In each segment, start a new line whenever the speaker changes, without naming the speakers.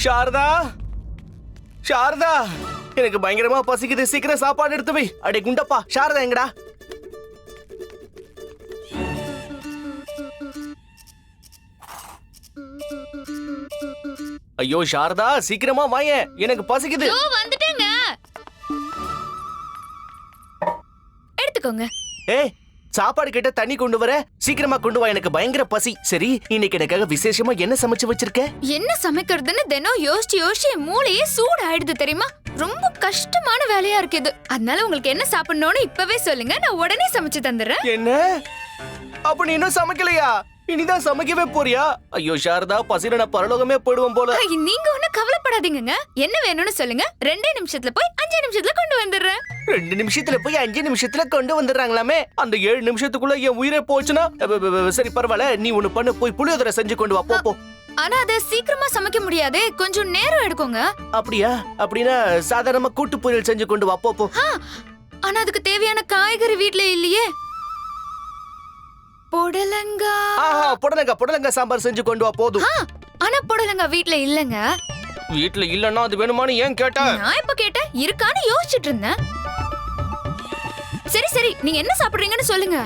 சாரதா, சாரதா, எனக்கு பயங்கரமா பசிக்குது. சீக்கிரம் சாப்பாடு எடுத்து வை. அடே குண்டப்பா, சாரதா எங்கடா? ஐயோ சாரதா, சீக்கிரமா வாயேன், எனக்கு பசிக்குது.
வந்துட்டேங்க. எடுத்துக்கோங்க.
ஏய், சாப்பாடு கேட்ட தண்ணி கொண்டு வர, சீக்கிரமா கொண்டு வா, எனக்கு பயங்கர பசி. சரி, இன்னைக்கு எனக்காக விசேஷமா என்ன சமைச்சு வச்சிருக்க?
என்ன சமைக்கிறதுன்னு தினம் யோசிச்சு மூளையே சூடு ஆயிடுது தெரியுமா? ரொம்ப கஷ்டமான வேலையா இருக்கு இது. அதனால உங்களுக்கு என்ன சாப்பிடணும்னு இப்பவே சொல்லுங்க, நான் உடனே சமைச்சு தந்துடுறேன்.
என்ன? அப்ப நீ இன்னும் சமைக்கலையா? இனிதான் சமைக்கவே போறியா? ஐயோ சாரதா, பசில நான் பரலோகமே போயிடுவோம் போல.
நீங்க ஒண்ணும் கவலைப்படாதீங்க. என்ன வேணும்னு சொல்லுங்க, 2 நிமிஷத்துல போய் 5 நிமிஷத்துல கொண்டு வந்துடுறேன்.
2 நிமிஷத்துல போய் 5 நிமிஷத்துல கொண்டு வந்துடுறாங்களாமே. அந்த 7 நிமிஷத்துக்குள்ள என் உயிரே போச்சுன்னா சரி பரவாயில்ல, நீ ஒண்ணு பண்ணு, போய் புளியோதரை செஞ்சு கொண்டு வா. போ.
ஆனா அதை சீக்கிரமா சமைக்க முடியாது, கொஞ்சம் நேரம் எடுக்குங்க.
அப்படியா? அப்படின்னா சாதாரணமா கூட்டு பொரியல் செஞ்சு கொண்டு வா. போ.
ஆனா அதுக்கு தேவையான காய்கறி வீட்ல இல்லையே.
புடலங்கா சாம்பார் செஞ்சு கொண்டு வா போதும்.
ஆனா புடலங்கா வீட்ல இல்லங்க.
வீட்ல இல்லன்னா அது வேணுமான்னு ஏன் கேட்ட?
நான் இப்ப கேட்டேன், இருக்கான்னு யோசிச்சுட்டு இருந்தேன். சரி நீங்க என்ன சாப்பிடுறீங்கன்னு சொல்லுங்க.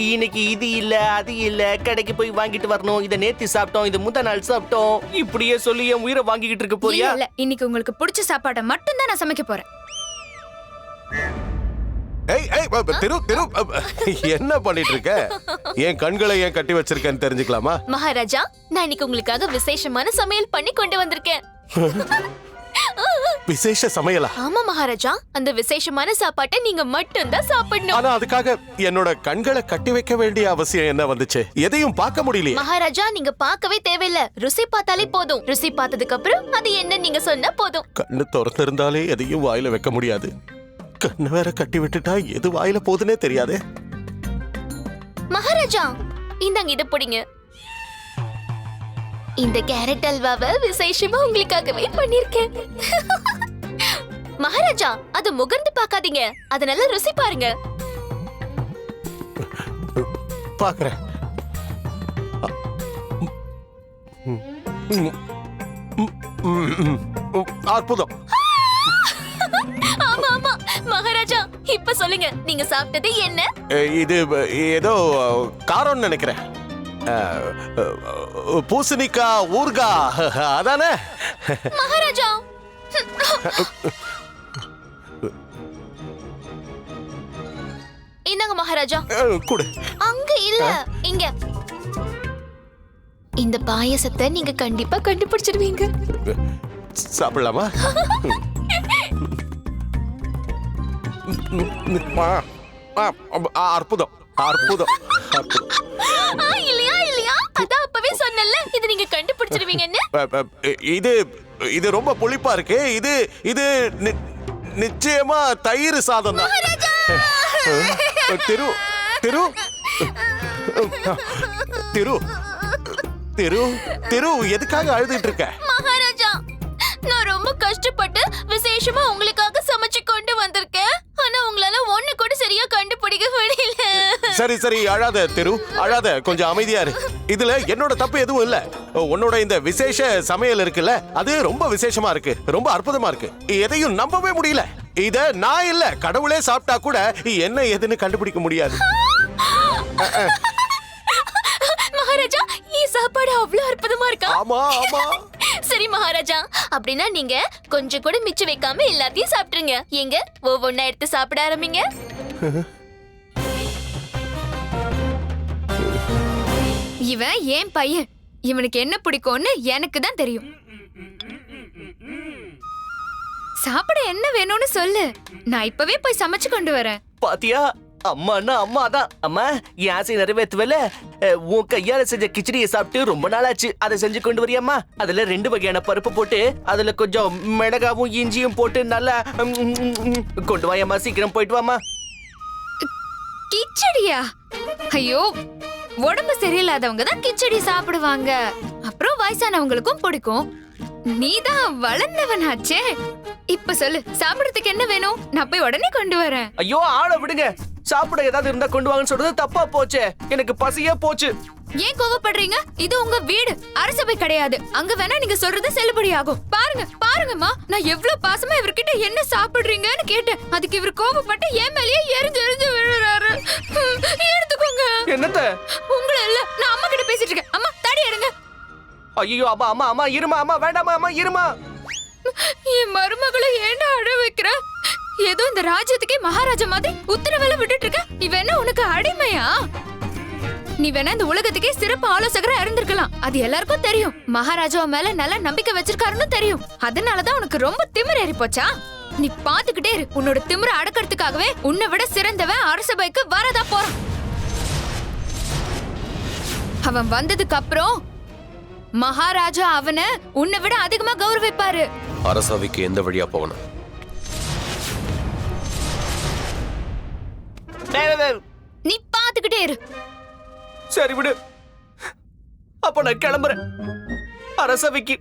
இன்னைக்கு இது இல்ல அது இல்ல, கடைக்கு போய் வாங்கிட்டு வரணும், இத நேத்து சாப்பிட்டோம், இது முந்தா நாள் சாப்பிட்டோம், இப்படியே சொல்லி என் உயிரை வாங்கிக்கிட்டு இருக்க போறியா?
இல்ல, இன்னைக்கு உங்களுக்கு பிடிச்ச சாப்பாடை மட்டும் தான் நான் சமைக்க போறேன்.
திரு என்ன பண்ணிட்டு இருக்க? என் கண்களை ஏன் கட்டி வச்சிருக்கேன்னு தெரிஞ்சுக்கலாமா?
மகாராஜா, நான் இன்னைக்கு உங்களுக்காக விசேஷமான சமையல் பண்ணி கொண்டு வந்திருக்கேன்.
விசேஷ சமையலா?
ஆமா மகாராஜா, அந்த விசேஷமான சாப்பாட்டை நீங்க மட்டும் தான் சாப்பிடணும்.
ஆனா அதுக்காக என்னோட கண்களை கட்டி வைக்க வேண்டிய அவசியம் என்ன வந்துச்சு? எதையும் பார்க்க முடியலையே.
மகாராஜா, நீங்க பார்க்கவே தேவையில்ல, ருசி பார்த்தாலே போதும். ருசி பார்த்ததுக்கு அப்புறம் அது என்ன நீங்க சொன்னா போதும்.
கண்ணு திறந்திருந்தாலே எதையும் வாயில வைக்க முடியாது. கண்ணு வேற கட்டி விட்டுட்டா எது வாயில போகுதுன்னே தெரியாதே.
மகாராஜா, இந்தாங்க இத பிடிங்க. இந்த கேரட் அல்வாவை விசேஷமா உங்களுக்காகவே பண்ணிருக்கேன். மகாராஜா, அது முகர்ந்து பார்க்காதீங்க, அத நல்லா ருசி பாருங்க.
பாக்குறேன். அற்புதம்.
ஆமா ஆமா மகாராஜா, இப்ப சொல்லுங்க, நீங்க சாப்பிட்டது என்ன?
இது ஏதோ காரம்னு நினைக்கிறேன். பூசணிக்கா ஊர்கா அதானே?
மகாராஜா, இந்தாங்க மகாராஜா.
குடு.
அங்க இல்ல, இங்க. இந்த பாயசத்தை நீங்க கண்டிப்பா கண்டுபிடிச்சிடுவீங்க.
சாப்பிடலாமா? அற்புதம் அற்புதம் அற்புதம்.
இல்லையா இல்லையா, அதான் அப்பவே சொன்னல, இது நீங்க கண்டுபிடிச்சிடுவீங்கன்னு.
இது இது ரொம்ப புளிப்பா இருக்கு. இது இது நிச்சயமா தயிர் சாதம் தான். திரு திரு திரு திரு திரு எதுக்காக அழுதுட்டு இருக்க?
மகாராஜா, நான் ரொம்ப கஷ்டப்பட்டு விசேஷமா உங்களுக்காக சமைச்சு கொண்டு வந்திருக்கேன். ஆனா உங்களால ஒண்ணு கூட சரியா கண்டுபிடிக்க முடியல.
சரி சரி, அழாத திரு, அழாத, கொஞ்சம் அமைதியா இரு. இதுல என்னோட தப்பு எதுவும் இல்ல. உன்னோட இந்த விசேஷ சமையல் இருக்குல்ல, அது ரொம்ப விசேஷமா இருக்கு, ரொம்ப அற்புதமா இருக்கு. எதையும் நம்பவே முடியல. இத நான் இல்ல, கடவுளே சாப்பிட்டா கூட என்ன ஏதுன்னு கண்டுபிடிக்க முடியாது.
மகாராஜா, சாப்பாடு அவ்வளவு அற்புதமா இருக்கா?
ஆமா ஆமா.
சரி மகாராஜா, அப்படின்னா நீங்க கொஞ்சம் கூட மிச்சம் வைக்காம எல்லாத்தையும் சாப்பிட்டுருங்க. எங்க ஒவ்வொன்னா எடுத்து சாப்பிட ஆரம்பிங்க.
இவன் ஏன் பையன், இவனுக்கு என்ன பிடிக்கும்னு எனக்கு தான் தெரியும். சாப்பிட என்ன வேணும்னு சொல்லு, நான் இப்பவே போய் சமைச்சு கொண்டு வரேன்.
பாத்தியா, அம்மான்னா அம்மா தான். அம்மா, என் ஆசை நிறைவேற்றுவல, உன் கையால செஞ்ச கிச்சடியை சாப்பிட்டு ரொம்ப நாளாச்சு. அதை செஞ்சு கொண்டு வரியாம்மா? அதுல 2 வகையான பருப்பு போட்டு, அதுல கொஞ்சம் மிளகாவும் இஞ்சியும் போட்டு நல்லா கொண்டு வாயம்மா, சீக்கிரம் போயிட்டு வாமா.
கிச்சடியா? ஐயோ, உடம்பு சரியில்லாதவங்க தான் கிச்சடி சாப்பிடுவாங்க. அப்புறம் வயசானவங்களுக்கும் பிடிக்கும். நீதான் வளர்ந்தவனாச்சே. இப்ப சொல்லு, சாப்பிடுறதுக்கு என்ன வேணும்? நான் போய் உடனே கொண்டு வரேன்.
ஐயோ, ஆள விடுங்க. சாப்பிட ஏதாவது இருந்தா கொண்டு வாங்கன்னு சொல்றது தப்பா போச்சே. எனக்கு பசியே போச்சு.
ஏன் கோவப்படுறீங்க? இது உங்க வீடு, அரசபை கிடையாது. அங்க வேணா நீங்க சொல்றது செல்லுபடியாகும். பாருங்க பாருங்கம்மா, நான் எவ்வளவு பாசமா இவர்கிட்ட என்ன சாப்பிடுறீங்கன்னு கேட்டேன். அதுக்கு இவர் கோவப்பட்டு என் மேலேயே எரிஞ்சு எரிஞ்சு விழுறாரு. எடுத்துக்கோங்க.
என்னத்த?
உங்களை இல்ல, நான் அம்மா கிட்ட பேசிட்டு இருக்கேன். அம்மா தடி எடுங்க.
ஐயோ அம்மா அம்மா அம்மா இருமா, அம்மா வேண்டாமா, அம்மா இருமா.
என் மருமகளை ஏன்டா அழ வைக்கிற? ஏதோ இந்த ராஜ்யத்துக்கே மகாராஜா மாதிரி உத்தரவெல்லாம் விட்டுட்டு இருக்க. இவ என்ன உனக்கு அடிமையா? நீ வேணா இந்த உலகத்துக்கே சிறப்பு ஆலோசகரா இருந்திருக்கலாம். அது எல்லாருக்கும் தெரியும். மகாராஜா மேல நல்ல நம்பிக்கை வச்சிருக்காருன்னு தெரியும். அதனாலதான் உனக்கு ரொம்ப திமிர் ஏறி போச்சா? நீ பாத்துக்கிட்டே இரு. உன்னோட திமிர அடக்கிறதுக்காகவே உன்னை விட சிறந்தவன் அரசபைக்கு வரதா போறான். அவன் வந்ததுக்கு அப்புறம் மகாராஜா அவனை உன்னை விட அதிகமா கௌரவிப்பாரு.
அரசவைக்கு எந்த வழியா போகணும்?
நீ பாத்துக்கிட்டே இரு.
சரி விடு, அப்ப நான் கிளம்புறேன். அரசவைக்கு,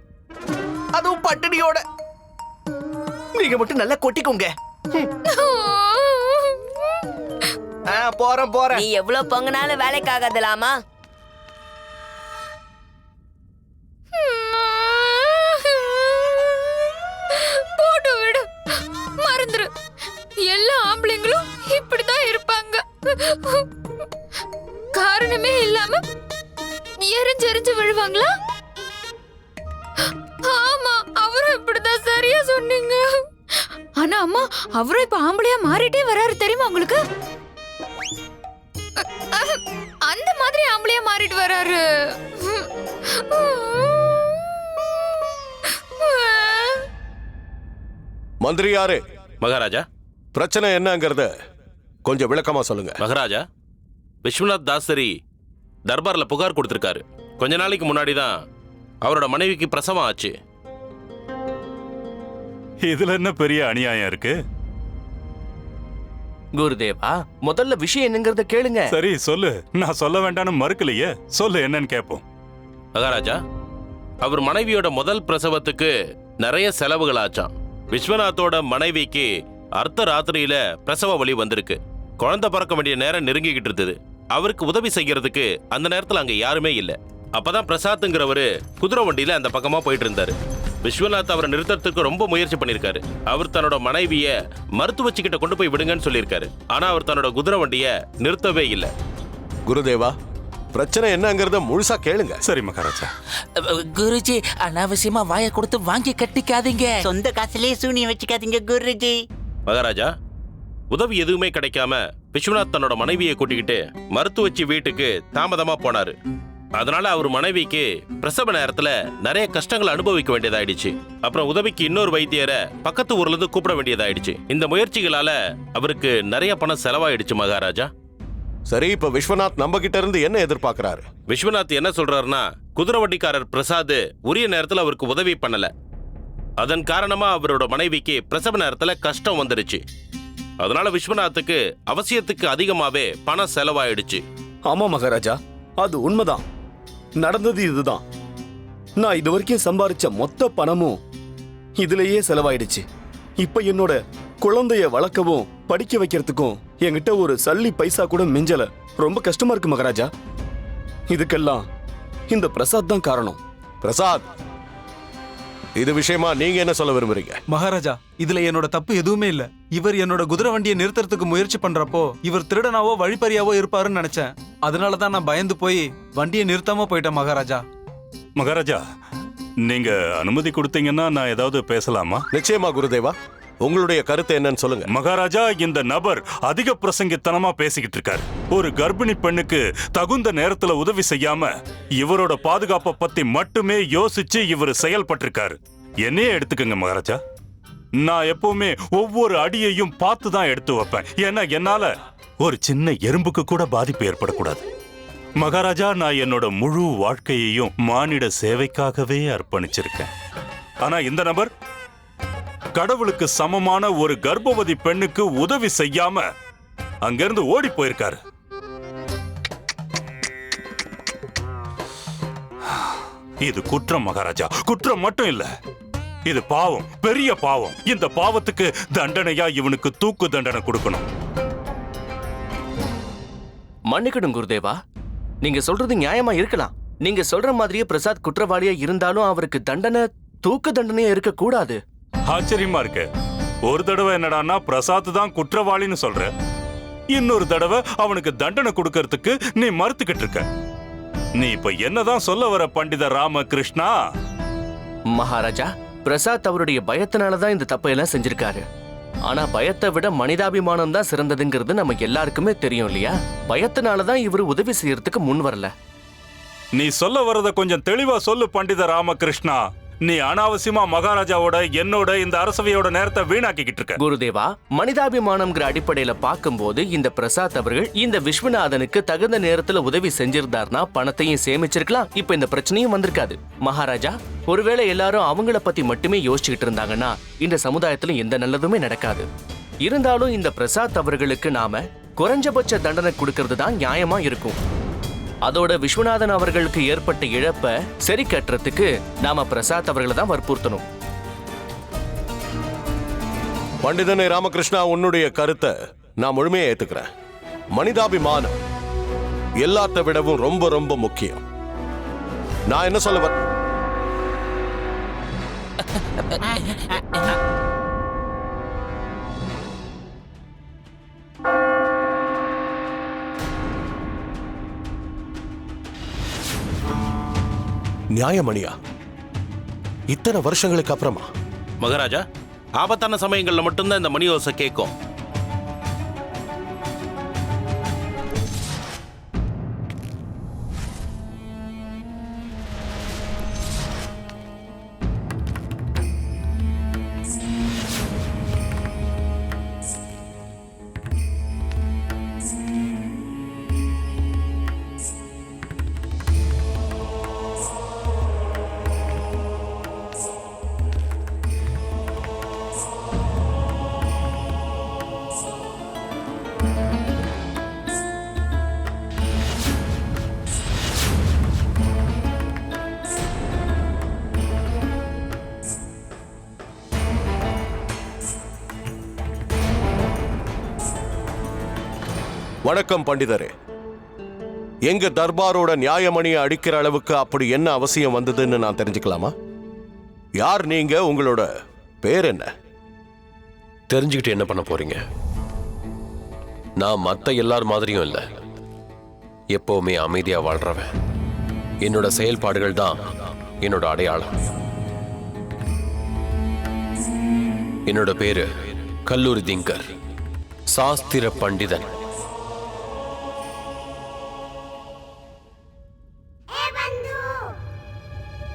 அதுவும் பட்டினியோட. நீங்க மட்டும் நல்லா கொட்டிக்கோங்க. போறேன் போறேன்.
நீ எவ்வளவு பொங்கினாலும் வேலைக்கு ஆகாதலாமா?
போட்டு விடு, மறந்துரு. எல்லா ஆம்பளைங்களும் இப்படிதான் இருப்பாங்க. காரணமே இல்லாம எரிஞ்சு எரிஞ்சு விழுவாங்களா? ஆமா, அவரும் இப்படிதான். சரியா சொன்னீங்க. ஆனா அம்மா, அவரும் இப்ப ஆம்பளையா மாறிட்டே வராரு தெரியுமா உங்களுக்கு? அந்த மாதிரி ஆம்பளையா மாறிட்டு வராரு.
மந்திரியாரே,
மகாராஜா.
பிரச்சனை என்னங்கறத கொஞ்சம் விளக்கமா சொல்லுங்க.
மகாராஜா, விஸ்வநாத் தாசரி தர்பார்ல புகார் கொடுத்திருக்காரு. கொஞ்ச நாளைக்கு முன்னாடி தான் அவரோட மனைவிக்கு பிரசவம் ஆச்சு.
இதுல என்ன பெரிய அநியாயம் இருக்கு?
குருதேவா, முதல்ல விஷயம் என்னங்கறத கேளுங்க.
சரி சொல்லு, நான் சொல்ல வேண்டாம்னு மறுக்கலையே. சொல்லு, என்னன்னு கேட்போம்.
மகாராஜா, அவர் மனைவியோட முதல் பிரசவத்துக்கு நிறைய செலவுகள் ஆச்சாம். விஸ்வநாத்தோட மனைவிக்கு அர்த்த ராத்திரியில பிரசவ வலி வந்திருக்கு. குழந்தை பிறக்க வேண்டிய நேரம் நெருங்கிக்கிட்டு இருந்தது. அவருக்கு உதவி செய்யறதுக்கு அந்த நேரத்துல அங்க யாருமே இல்ல. அப்பதான் பிரசாத்துங்கிறவரு குதிரை வண்டியில அந்த பக்கமா போயிட்டு இருந்தாரு. விஸ்வநாத் அவரை நிறுத்தறதுக்கு ரொம்ப முயற்சி பண்ணிருக்காரு. அவர் தன்னோட மனைவிய மருத்துவச்சிக்கிட்ட கொண்டு போய் விடுங்கன்னு சொல்லியிருக்காரு. ஆனா அவர் தன்னோட குதிரை வண்டிய நிறுத்தவே இல்ல.
குருதேவா, பிரச்சனை என்னங்கறத முழுசா கேளுங்க.
சரி மகாராஜா.
குருஜி, அனாவசியமா வாயை கொடுத்து வாங்கி கட்டிக்காதீங்க.
சொந்த காசுலயே சூனியம் வச்சுக்காதீங்க குருஜி.
மகாராஜா, உதவி எதுவுமே கிடைக்காம விஸ்வநாத் தன்னோட மனைவியை கூட்டிக்கிட்டு மருத்துவச்சி வீட்டுக்கு தாமதமா போனாரு. அதனால அவர் மனைவிக்கு பிரசவ நேரத்துல நிறைய கஷ்டங்களை அனுபவிக்க வேண்டியதாயிடுச்சு. அப்புறம் உதவிக்கு இன்னொரு வைத்தியரை பக்கத்து ஊர்ல இருந்து கூப்பிட வேண்டியதாயிடுச்சு. இந்த முயற்சிகளால அவருக்கு நிறைய பணம் செலவாயிடுச்சு மகாராஜா.
சரி, இப்ப விஸ்வநாத் நம்ம கிட்ட இருந்து என்ன எதிர்பார்க்கிறாரு?
விஸ்வநாத் என்ன சொல்றாருன்னா, குதிரை வண்டிக்காரர் பிரசாத் உரிய நேரத்துல அவருக்கு உதவி பண்ணல. அதன் காரணமா அவரோட மனைவிக்கு பிரசவ நேரத்துல கஷ்டம் வந்துருச்சு. அதனால விஸ்வநாத்துக்கு அவசியத்துக்கு அதிகமாவே பணம் செலவாயிடுச்சு.
ஆமா மகாராஜா, அது உண்மைதான். நடந்தது இதுதான். நான் இது வரைக்கும் சம்பாரிச்ச மொத்த பணமும் இதுலயே செலவாயிடுச்சு. இப்ப என்னோட குழந்தைய வளர்க்கவும் படிக்க வைக்கிறதுக்கும் என்கிட்ட ஒரு சல்லி பைசா கூட மிஞ்சல. ரொம்ப கஷ்டமா இருக்கு மகாராஜா. இதுக்கெல்லாம் இந்த பிரசாத் தான் காரணம்.
பிரசாத், இது விஷயமா நீங்க என்ன சொல்ல விரும்புறீங்க?
மகாராஜா, இதுல என்னோட தப்பு எதுவுமே இல்ல. இவர் என்னோட குதிரை வண்டியை நிறுத்துறதுக்கு முயற்சி பண்றப்போ இவர் திருடனாவோ வழிப்பறியாவோ இருப்பாருன்னு நினைச்சேன். அதனாலதான் நான் பயந்து போய் வண்டியை நிறுத்தாம போயிட்டேன் மகாராஜா.
மகாராஜா, நீங்க அனுமதி கொடுத்தீங்கன்னா நான் ஏதாவது பேசலாமா?
நிச்சயமா குருதேவா, உங்களுடைய கருத்து என்னன்னு சொல்லுங்க.
மகாராஜா, இந்த நபர் அதிக பிரசங்கித்தனமா பேசிக்கிட்டு இருக்காரு. ஒரு கர்ப்பிணி பெண்ணுக்கு தகுந்த நேரத்துல உதவி செய்யாம இவரோட பாதுகாப்பை பத்தி மட்டுமே யோசிச்சு இவர் செயல்பட்டிருக்காரு. என்னையே எடுத்துக்கங்க மகாராஜா. நான் எப்பவுமே ஒவ்வொரு அடியையும் பார்த்து தான் எடுத்து வைப்பேன். ஏன்னா என்னால ஒரு சின்ன எறும்புக்கு கூட பாதிப்பு ஏற்படக்கூடாது. மகாராஜா, நான் என்னோட முழு வாழ்க்கையையும் மானிட சேவைக்காகவே அர்ப்பணிச்சிருக்கேன். ஆனா இந்த நபர் கடவுளுக்கு சமமான ஒரு கர்ப்பவதி பெண்ணுக்கு உதவி செய்யாம அங்கிருந்து ஓடி போயிருக்காரு. இது குற்றம் மகாராஜா. குற்றம் மட்டும் இல்ல, இது பாவம், பெரிய பாவம். இந்த பாவத்துக்கு தண்டனையா இவனுக்கு தூக்கு தண்டனை கொடுக்கணும்.
மன்னிக்கணும் குருதேவா, நீங்க சொல்றது நியாயமா இருக்கலாம். நீங்க சொல்ற மாதிரியே பிரசாத் குற்றவாளியா இருந்தாலும் அவருக்கு தண்டனை தூக்கு தண்டனையா இருக்க கூடாது.
ஆச்சரியமா இருக்கு. ஒரு தடவை என்னடான்னா பிரசாத் தான் குற்றவாளின்னு சொல்ற, இன்னொரு தடவை அவனுக்கு தண்டனை கொடுக்கறதுக்கு நீ மறுத்துக்கிட்டு இருக்க. நீ இப்ப என்னதான் சொல்ல வர பண்டித ராமகிருஷ்ணா?
மகாராஜா, பிரசாத் அவருடைய பயத்தினாலதான் இந்த தப்பையெல்லாம் செஞ்சிருக்காரு. ஆனா பயத்தை விட மனிதாபிமானம் தான் சிறந்ததுங்கிறது நம்ம எல்லாருக்குமே தெரியும் இல்லையா? பயத்தினாலதான் இவரு உதவி செய்யறதுக்கு முன் வரல.
நீ சொல்ல வரத கொஞ்சம் தெளிவா சொல்லு பண்டித ராமகிருஷ்ணா. நீ அனாவசியமா மகாராஜாவோட என்னோட இந்த அரசவையோட நேரத்தை வீணாக்கிக்கிட்டு இருக்க.
குருதேவா, மனிதாபிமானம்ங்கிற அடிப்படையில பார்க்கும்போது இந்த பிரசாத் அவர்கள் இந்த விஸ்வநாதனுக்கு தகுந்த நேரத்துல உதவி செஞ்சிருந்தார்னா பணத்தையும் சேமிச்சிருக்கலாம், இப்ப இந்த பிரச்சனையும் வந்திருக்காது. மகாராஜா, ஒருவேளை எல்லாரும் அவங்கள பத்தி மட்டுமே யோசிச்சுக்கிட்டு இருந்தாங்கன்னா இந்த சமுதாயத்துல எந்த நல்லதுமே நடக்காது. இருந்தாலும் இந்த பிரசாத் அவர்களுக்கு நாம குறைஞ்சபட்ச தண்டனை கொடுக்கறது தான் நியாயமா இருக்கும். அதோட விஸ்வநாதன் அவர்களுக்கு ஏற்பட்ட இழப்ப சரி கட்டுறதுக்கு நாம பிரசாத் அவர்களை தான் வற்புறுத்தணும்.
பண்டிதனை ராமகிருஷ்ணா, உன்னுடைய கருத்தை நான் முழுமையா ஏத்துக்கிறேன். மனிதாபிமானம் எல்லாத்த விடவும் ரொம்ப ரொம்ப முக்கியம். நான் என்ன சொல்ல வர நியாயமணியா? இத்தனை வருஷங்களுக்கு அப்புறமா?
மகாராஜா, ஆபத்தான சமயங்கள்ல மட்டும்தான் இந்த மணி ஓசை கேட்கும்.
வணக்கம் பண்டிதரே. எங்க தர்பாரோட நியாயமணியை அடிக்கிற அளவுக்கு அப்படி என்ன அவசியம் வந்ததுன்னு நான் தெரிஞ்சுக்கலாமா? யார் நீங்க? உங்களோட பேர் என்ன?
தெரிஞ்சுக்கிட்டு என்ன பண்ண போறீங்க? நான் மத்த எல்லார் மாதிரியும் இல்ல. எப்பவுமே அமைதியா வாழ்றவன். என்னோட செயல்பாடுகள் தான் என்னோட அடையாளம். என்னோட பேரு கல்லூரி திங்கர், சாஸ்திர பண்டிதன்.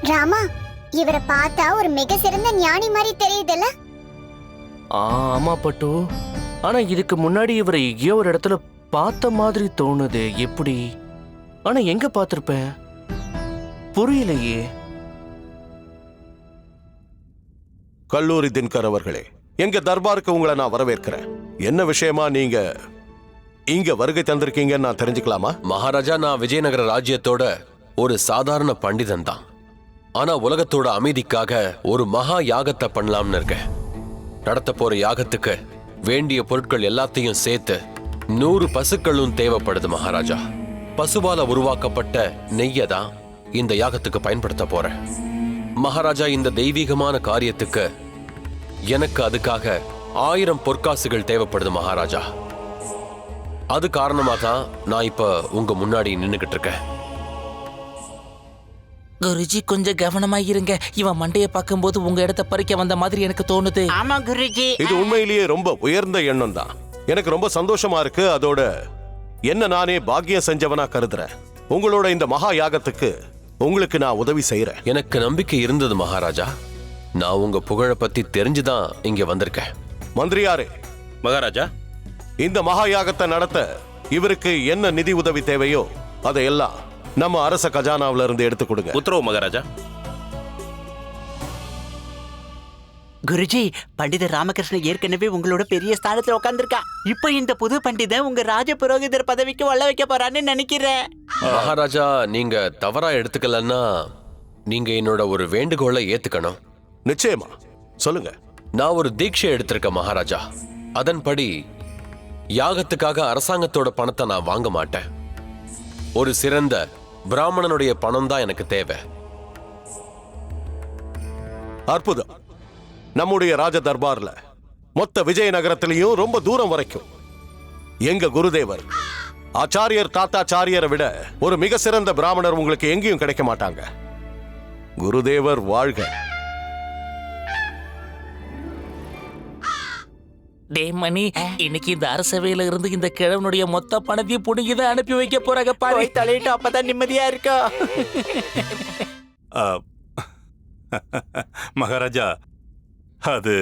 ராமா, இவரை பார்த்தா ஒரு மிக சிறந்த ஞானி மாதிரி தெரியுதுல்ல?
ஆமா பட்டு, ஆனா இதுக்கு முன்னாடி இவரை எங்கேயோ ஒரு இடத்துல பார்த்த மாதிரி தோணுது. எப்படி? ஆனா எங்க பார்த்திருப்பேன்? புரியலையே.
கல்லூரி தின்கர் அவர்களே, எங்க தர்பாருக்கு உங்களை நான் வரவேற்கிறேன். என்ன விஷயமா நீங்க இங்க வருகை தந்திருக்கீங்கன்னு நான் தெரிஞ்சுக்கலாமா?
மகாராஜா, நான் விஜயநகர ராஜ்யத்தோட ஒரு சாதாரண பண்டிதன் தான். ஆனா உலகத்தோட அமைதிக்காக ஒரு மகா யாகத்தை பண்ணலாம்னு இருக்கேன். நடத்த போற யாகத்துக்கு வேண்டிய பொருட்கள் எல்லாத்தையும் சேர்த்து 100 பசுக்களும் தேவைப்படுது மகாராஜா. பசுவால உருவாக்கப்பட்ட நெய்யை தான் இந்த யாகத்துக்கு பயன்படுத்த போறேன். மகாராஜா, இந்த தெய்வீகமான காரியத்துக்கு எனக்கு அதுக்காக 1000 பொற்காசுகள் தேவைப்படுது மகாராஜா. அது காரணமாக தான் நான் இப்ப உங்க முன்னாடி நின்னுகிட்டு இருக்கேன்.
குருஜி, கொஞ்சம் கவனமா இருங்க. இவன் மண்டைய பார்க்கும்போது உங்க இடத்த பறிக்க வந்த மாதிரி எனக்கு தோணுது.
ஆமா குருஜி,
இது உண்மையிலேயே ரொம்ப உயர்ந்த எண்ணம் தான். எனக்கு ரொம்ப சந்தோஷமா இருக்கு. அதோட என்ன நானே பாக்கியம் செஞ்சவனா கருதுறேன். உங்களோட இந்த மகா யாகத்துக்கு உங்களுக்கு நான் உதவி செய்யறேன்.
எனக்கு நம்பிக்கை இருந்தது மகாராஜா. நான் உங்க புகழை பத்தி தெரிஞ்சுதான் இங்க வந்திருக்கேன்.
மந்திரியாரே.
மகாராஜா,
இந்த மகா யாகத்தை நடத்த இவருக்கு என்ன நிதி உதவி தேவையோ அதையெல்லாம் நம்ம அரச கஜானாவில இருந்து எடுத்து கொடுங்க.
உத்தரவு மகாராஜா.
குருஜி, பண்டிதர் ராமகிருஷ்ணன் ஏற்கனவே உங்களோட பெரிய ஸ்தானத்துல உட்கார்ந்துருக்கா. இப்போ இந்த புது பண்டிதன் உங்க ராஜ புரோகிதர் பதவிக்கு வல்ல வைக்க போறான்னு நினைக்கிறேன்.
மகாராஜா, நீங்க தவறா எடுத்துக்கலன்னா நீங்க என்னோட ஒரு வேண்டுகோளை ஏத்துக்கணும்.
நிச்சயமா, சொல்லுங்க.
நான் ஒரு தீட்சை எடுத்திருக்கேன் மகாராஜா. அதன்படி யாகத்துக்காக அரசாங்கத்தோட பணத்தை நான் வாங்க மாட்டேன். ஒரு சிறந்த பிராமணனுடைய பணம் தான் எனக்கு தேவை.
அற்புதம். நம்முடைய ராஜ தர்பார்ல மொத்த விஜயநகரத்திலையும் ரொம்ப தூரம் வரைக்கும் எங்க குருதேவர் ஆச்சாரியர் தாத்தாச்சாரியரை விட ஒரு மிக சிறந்த பிராமணர் உங்களுக்கு எங்கேயும் கிடைக்க மாட்டாங்க. குருதேவர் வாழ்க.
டே மணி, இன்னைக்கு இந்த அரசவையில இருந்து இந்த கிழவனுடைய மொத்த பணத்தையும் புடுங்கிதான் அனுப்பி வைக்க போறாங்க பாரு.
போய் தலையிட்டு அப்பதான் நிம்மதியா இருக்கும்.
மகாராஜா, அது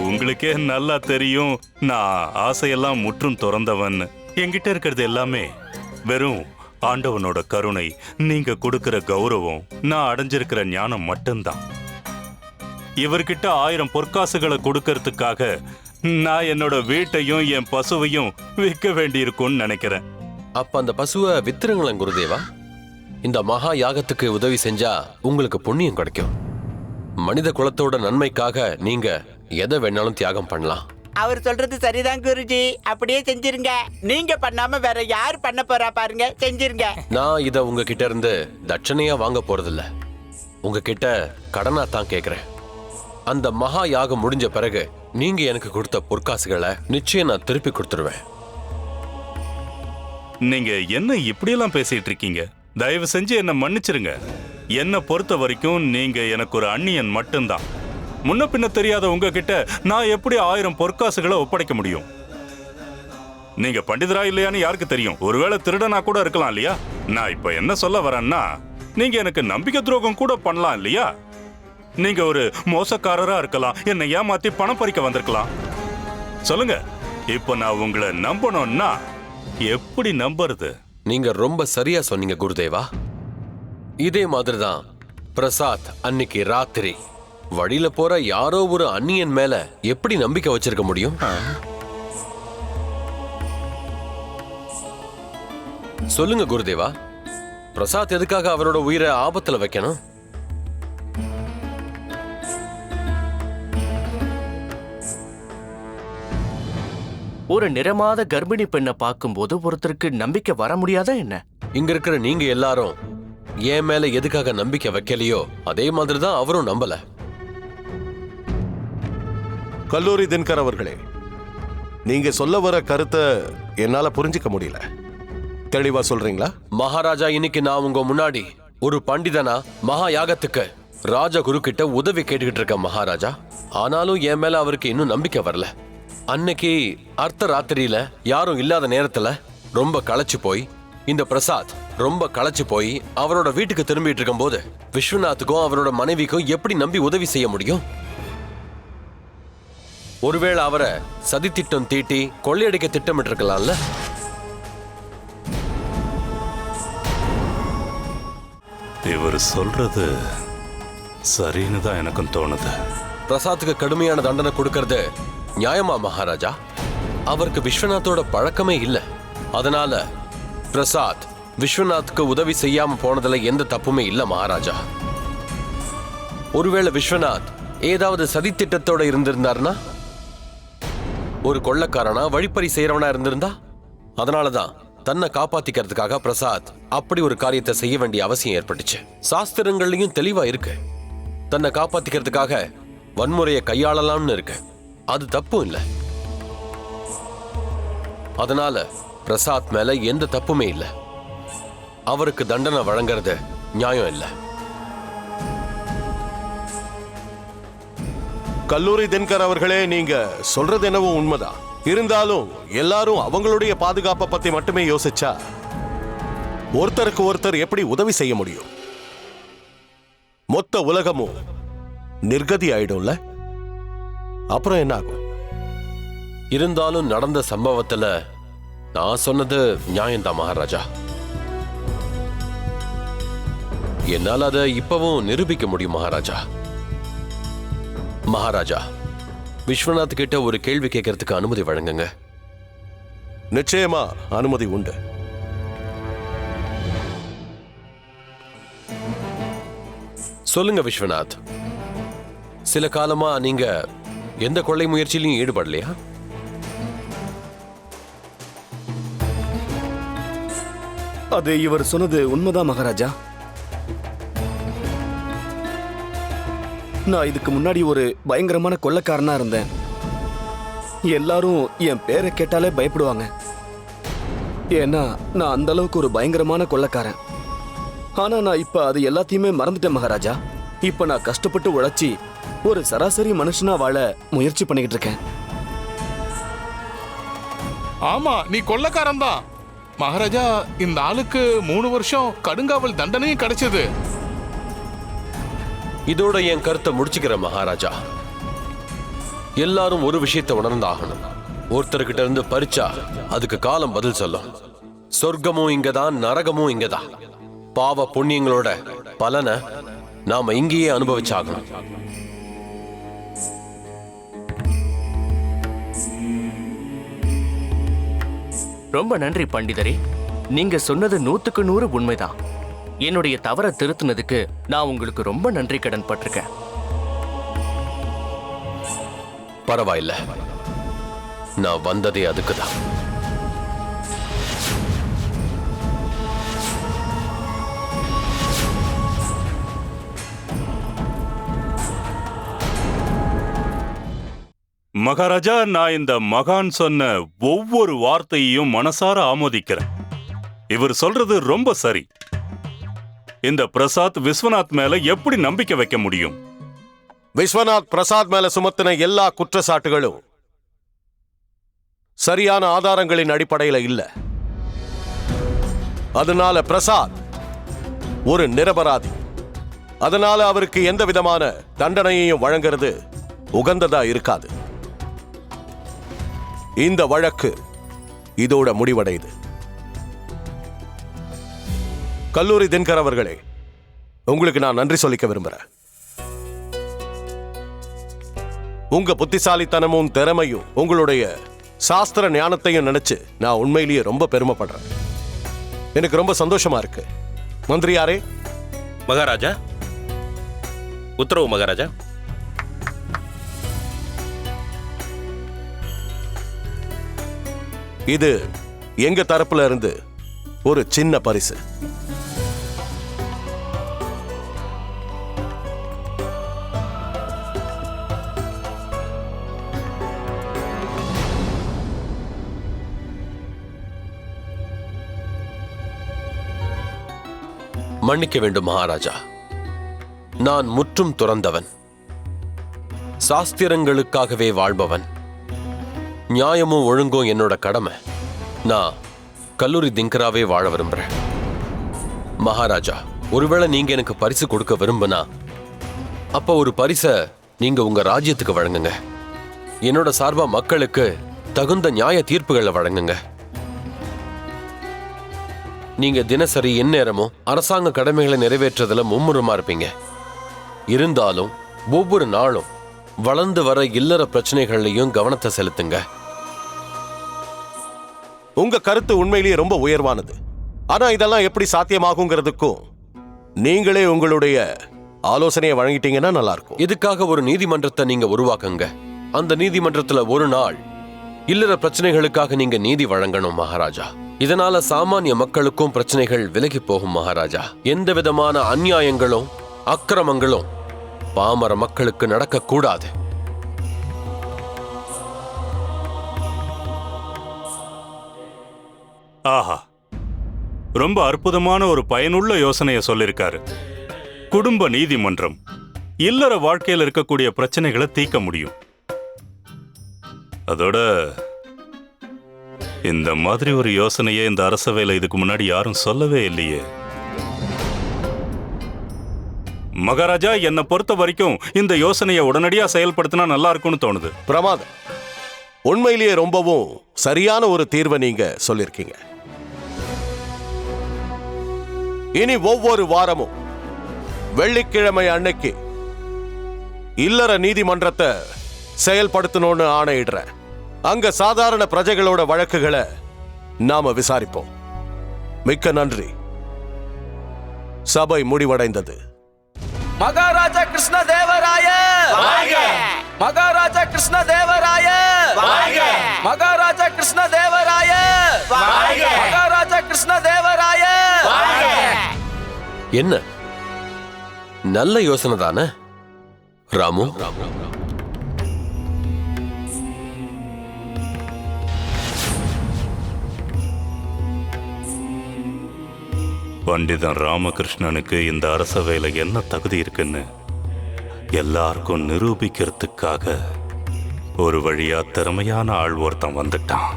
உங்களுக்கே நல்லா தெரியும். நான் ஆசையெல்லாம் முற்றும் துறந்தவன். என்கிட்ட இருக்கிறது எல்லாமே வெறும் ஆண்டவனோட கருணை, நீங்க கொடுக்கிற கௌரவம், நான் அடைஞ்சிருக்கிற ஞானம் மட்டும்தான். இவர்கிட்ட 1000 பொற்காசுகளை கொடுக்கறதுக்காக நான் என்னோட வீட்டையும் என் பசுவையும் விற்க வேண்டியிருக்கும்னு நினைக்கிறேன்.
அப்ப அந்த பசுவை வித்துருங்களேன் குருதேவா. இந்த மகா யாகத்துக்கு உதவி செஞ்சா உங்களுக்கு புண்ணியம் கிடைக்கும். மனித குலத்தோட நன்மைக்காக நீங்க எதை வேணாலும் தியாகம் பண்ணலாம்.
அவர் சொல்றது சரிதான் குருஜி, அப்படியே செஞ்சிருங்க. நீங்க பண்ணாம வேற யார் பண்ண போறா பாருங்க, செஞ்சிருங்க.
நான் இத உங்ககிட்ட இருந்து தட்சணையா வாங்க போறதில்ல, உங்ககிட்ட கடனா தான் கேக்குறேன். அந்த மகா யாகம் முடிஞ்ச பிறகு நீங்க எனக்கு கொடுத்த பொற்காசுகளை நிச்சயம் நான் திருப்பி கொடுத்துருவேன்.
நீங்க என்ன இப்படியெல்லாம் பேசிட்டு இருக்கீங்க? தயவு செஞ்சு என்ன மன்னிச்சிருங்க. என்ன பொறுத்த வரைக்கும் நீங்க எனக்கு ஒரு அந்நியன் மட்டும்தான். முன்ன பின்ன தெரியாத உங்ககிட்ட நான் எப்படி 1000 பொற்காசுகளை ஒப்படைக்க முடியும்? நீங்க பண்டிதரா இல்லையான்னு யாருக்கு தெரியும்? ஒருவேளை திருடனா கூட இருக்கலாம் இல்லையா? நான் இப்ப என்ன சொல்ல வரேன்னா, நீங்க எனக்கு நம்பிக்கை துரோகம் கூட பண்ணலாம் இல்லையா? நீங்க ஒரு மோசக்காரரா இருக்கலாம், என்னை ஏமாத்தி பணம் பறிக்க வந்திருக்கலாம். சொல்லுங்க, இப்ப நான் உங்களை நம்பணும்னா எப்படி நம்புறது?
நீங்க ரொம்ப சரியா சொன்னீங்க குருதேவா. இதே மாதிரிதான் பிரசாத் அன்னைக்கு ராத்திரி வழியில போற யாரோ ஒரு அந்நியன் மேல எப்படி நம்பிக்கை வச்சிருக்க முடியும்? சொல்லுங்க குருதேவா, பிரசாத் எதுக்காக அவரோட உயிரை ஆபத்துல வைக்கணும்?
ஒரு நிறமாத கர்ப்பிணி பெண்ணை பார்க்கும்போது ஒருத்தருக்கு நம்பிக்கை வர முடியாதா என்ன?
இங்க இருக்கிற நீங்க எல்லாரும் என் மேல எதுக்காக நம்பிக்கை வைக்கலையோ அதே மாதிரிதான் அவரும் நம்பல.
கல்லூரி தினகர் அவர்களே, நீங்க சொல்ல வர கருத்தை என்னால புரிஞ்சுக்க முடியல. தெளிவா சொல்றீங்களா?
மகாராஜா, இன்னைக்கு நான் உங்க முன்னாடி ஒரு பண்டிதனா மகா யாகத்துக்கு ராஜகுரு கிட்ட உதவி கேட்டுக்கிட்டு இருக்கேன் மகாராஜா. ஆனாலும் என் மேல அவருக்கு இன்னும் நம்பிக்கை வரல. அன்னைக்கு அர்த்த ராத்திரியில யாரும் இல்லாத நேரத்துல ரொம்ப களைச்சு போய் இந்த பிரசாத் ரொம்ப களைச்சு போய் அவரோட வீட்டுக்கு திரும்பிட்டு இருக்கும் போது விஸ்வநாத்துக்கும் அவரோட மனைவிக்கும் எப்படி நம்பி உதவி செய்ய முடியும்? ஒருவேளை அவரை சதி திட்டம் தீட்டி கொள்ளையடிக்க திட்டமிட்டு இருக்கலாம்ல.
இவர் சொல்றது சரின்னு தான் எனக்கும் தோணுது.
பிரசாத்துக்கு கடுமையான தண்டனை கொடுக்கறது நியாயமா மகாராஜா? அவருக்கு விஸ்வநாத்தோட பழக்கமே இல்ல. அதனால பிரசாத் விஸ்வநாத்துக்கு உதவி செய்யாம போனதுல எந்த தப்புமே இல்ல மகாராஜா. ஒருவேளை விஸ்வநாத் ஏதாவது சதித்திட்டத்தோட இருந்திருந்தாருன்னா, ஒரு கொள்ளக்காரனா வழிப்பறி செய்யறவனா இருந்திருந்தா, அதனாலதான் தன்னை காப்பாத்திக்கிறதுக்காக பிரசாத் அப்படி ஒரு காரியத்தை செய்ய வேண்டிய அவசியம் ஏற்பட்டுச்சு. சாஸ்திரங்கள்லயும் தெளிவா இருக்கு, தன்னை காப்பாத்திக்கிறதுக்காக வன்முறையை கையாளலாம்னு இருக்கு. அது தப்பும் இல்லை. அதனால பிரசாத் மேல எந்த தப்புமே இல்லை. அவருக்கு தண்டனை வழங்குறது நியாயம் இல்லை.
கல்லூரி தினகர் அவர்களே, நீங்க சொல்றது என்னவோ உண்மைதான். இருந்தாலும் எல்லாரும் அவங்களுடைய பாதுகாப்பை பத்தி மட்டுமே யோசிச்சா ஒருத்தருக்கு ஒருத்தர் எப்படி உதவி செய்ய முடியும்? மொத்த உலகமும் நிர்கதி ஆயிடும்ல. அப்புறம் என்ன ஆகும்?
இருந்தாலும் நடந்த சம்பவத்துல நான் சொன்னது நியாயம்தான் மகாராஜா. என்னால் அதை இப்பவும் நிரூபிக்க முடியும் மகாராஜா. மகாராஜா, விஸ்வநாத் கிட்ட ஒரு கேள்வி கேட்கறதுக்கு அனுமதி வழங்குங்க.
நிச்சயமா அனுமதி உண்டு.
சொல்லுங்க விஸ்வநாத், சில காலமா நீங்க எந்த கொள்ளை முயற்சியிலையும் ஈடுபடலையா?
அது இவர் சொன்னது உண்மைதான் மகாராஜா. நான் இதுக்கு முன்னாடி ஒரு பயங்கரமான கொள்ளைக்காரனா இருந்தேன். எல்லாரும் என் பேரை கேட்டாலே பயப்படுவாங்க. ஏன்னா நான் அந்த அளவுக்கு ஒரு பயங்கரமான கொள்ளைக்காரன். ஆனா நான் இப்ப அது எல்லாத்தையுமே மறந்துட்டேன் மகாராஜா. இப்ப நான் கஷ்டப்பட்டு உழைச்சி ஒரு சராசரி மனுஷனா வாழ முயற்சி பண்ணிக்கிட்டு இருக்கேன்.
ஆமா, நீ கொள்ளைக்காரன் தான் மகாராஜா. இந்த ஆளுக்கு 3 வருஷம் கடுங்காவல் தண்டனையும் கிடைச்சது.
இதோட என் கருத்தை முடிச்சுக்கிற மகாராஜா. எல்லாரும் ஒரு விஷயத்தை உணர்ந்தாகணும். ஒருத்தர்கிட்ட இருந்து பறிச்சா அதுக்கு காலம் பதில் சொல்லும். சொர்க்கமும் இங்கதான், நரகமும் இங்கதான். பாவ புண்ணியங்களோட பலனை நாம இங்கேயே அனுபவிச்சாகணும்.
ரொம்ப நன்றி பண்டிதரே. நீங்க சொன்னது 100க்கு 100 உண்மைதான். என்னுடைய தவறை திருத்தினதுக்கு நான் உங்களுக்கு ரொம்ப நன்றி கடன் பட்டிருக்கேன்.
பரவாயில்ல, நான் வந்ததே அதுக்குதான்.
மகாராஜா, நான் இந்த மகான் சொன்ன ஒவ்வொரு வார்த்தையையும் மனசார ஆமோதிக்கிறேன். இவர் சொல்றது ரொம்ப சரி. இந்த பிரசாத் விஸ்வநாத் மேல எப்படி நம்பிக்கை வைக்க முடியும்?
விஸ்வநாத் பிரசாத் மேல சுமத்தின எல்லா குற்றச்சாட்டுகளும் சரியான ஆதாரங்களின் அடிப்படையில் இல்ல. அதனால பிரசாத் ஒரு நிரபராதி. அதனால அவருக்கு எந்த விதமான தண்டனையையும் வழங்குறது உகந்ததா இருக்காது. இந்த வழக்கு இதோட முடிவடையுது. கல்லூரி தினகர் அவர்களே, உங்களுக்கு நான் நன்றி சொல்லிக்க விரும்புறேன். உங்க புத்திசாலித்தனமும் திறமையும் உங்களுடைய சாஸ்திர ஞானத்தையும் நினைச்சு நான் உண்மையிலேயே ரொம்ப பெருமைப்படுறேன். எனக்கு ரொம்ப சந்தோஷமா இருக்கு. மந்திரியாரே.
மகாராஜா, உத்தரவு மகாராஜா.
இது எங்க தரப்புல இருந்து ஒரு சின்ன பரிசு.
மன்னிக்க வேண்டும் மகாராஜா. நான் முற்றும் துறந்தவன், சாஸ்திரங்களுக்காகவே வாழ்பவன். நியாயமும் ஒழுங்கும் என்னோட கடமை. நான் கல்லூரி திங்கராவே வாழ விரும்புறேன். மகாராஜா, ஒருவேளை நீங்க எனக்கு பரிசு கொடுக்க விரும்பினா அப்ப ஒரு பரிசை நீங்க உங்க ராஜ்யத்துக்கு வழங்குங்க. என்னோட சார்பா மக்களுக்கு தகுந்த நியாய தீர்ப்புகளை வழங்குங்க. நீங்க தினசரி எந்நேரமும் அரசாங்க கடமைகளை நிறைவேற்றுறதுல மும்முரமா இருப்பீங்க. இருந்தாலும் ஒவ்வொரு நாளும் வளர்ந்து வர இல்லற பிரச்சனைகள்லையும் கவனத்தை செலுத்துங்க.
உங்க கருத்து உண்மையிலேயே ரொம்ப உயர்வானது. ஆனா இதெல்லாம் எப்படி சாத்தியமாகுங்கிறதுக்கும் நீங்களே உங்களுடைய ஆலோசனையை வழங்கிட்டீங்கன்னா நல்லா இருக்கும்.
இதுக்காக ஒரு நீதிமன்றத்தை நீங்க உருவாக்குங்க. அந்த நீதிமன்றத்துல ஒரு நாள் இல்லற பிரச்சனைகளுக்காக நீங்க நீதி வழங்கணும் மகாராஜா. இதனால சாமானிய மக்களுக்கும் பிரச்சனைகள் விலகி போகும் மகாராஜா. எந்த விதமான அநியாயங்களும் அக்கிரமங்களும் பாமர மக்களுக்கு நடக்க கூடாது.
ஆஹா, ரொம்ப அற்புதமான ஒரு பயனுள்ள யோசனையை சொல்லிருக்காரு. குடும்ப நீதிமன்றம் இல்லற வாழ்க்கையில் இருக்கக்கூடிய பிரச்சனைகளை தீர்க்க முடியும். அதோட இந்த மாதிரி ஒரு யோசனையை இந்த அரசவையில் இதுக்கு முன்னாடி யாரும் சொல்லவே இல்லையே. மகாராஜா, என்னை பொறுத்த வரைக்கும் இந்த யோசனையை உடனடியா செயல்படுத்தினா நல்லா இருக்கும்னு தோணுது.
பிரமாதம். உண்மையிலேயே ரொம்பவும் சரியான ஒரு தீர்வை நீங்க சொல்லிருக்கீங்க. இனி ஒவ்வொரு வாரமும் வெள்ளிக்கிழமை அன்னைக்கு இல்லற நீதிமன்றத்தை செயல்படுத்தணும்னு ஆணையிடுறேன். அங்க சாதாரண பிரஜைகளோட வழக்குகளை நாம விசாரிப்போம். மிக்க நன்றி. சபை முடிவடைந்தது.
மகாராஜா கிருஷ்ணதேவராய வாழ்க! மகாராஜா கிருஷ்ணதேவராய வாழ்க! மகாராஜா கிருஷ்ணதேவராய வாழ்க! மகாராஜா கிருஷ்ணதேவராய
என்ன நல்ல யோசனை தானே ராமு?
பண்டிதன் ராமகிருஷ்ணனுக்கு இந்த அரசவையில என்ன தகுதி இருக்குன்னு எல்லாருக்கும் நிரூபிக்கிறதுக்காக ஒரு வழியா திறமையான ஆள் ஒருத்தன் வந்துட்டான்.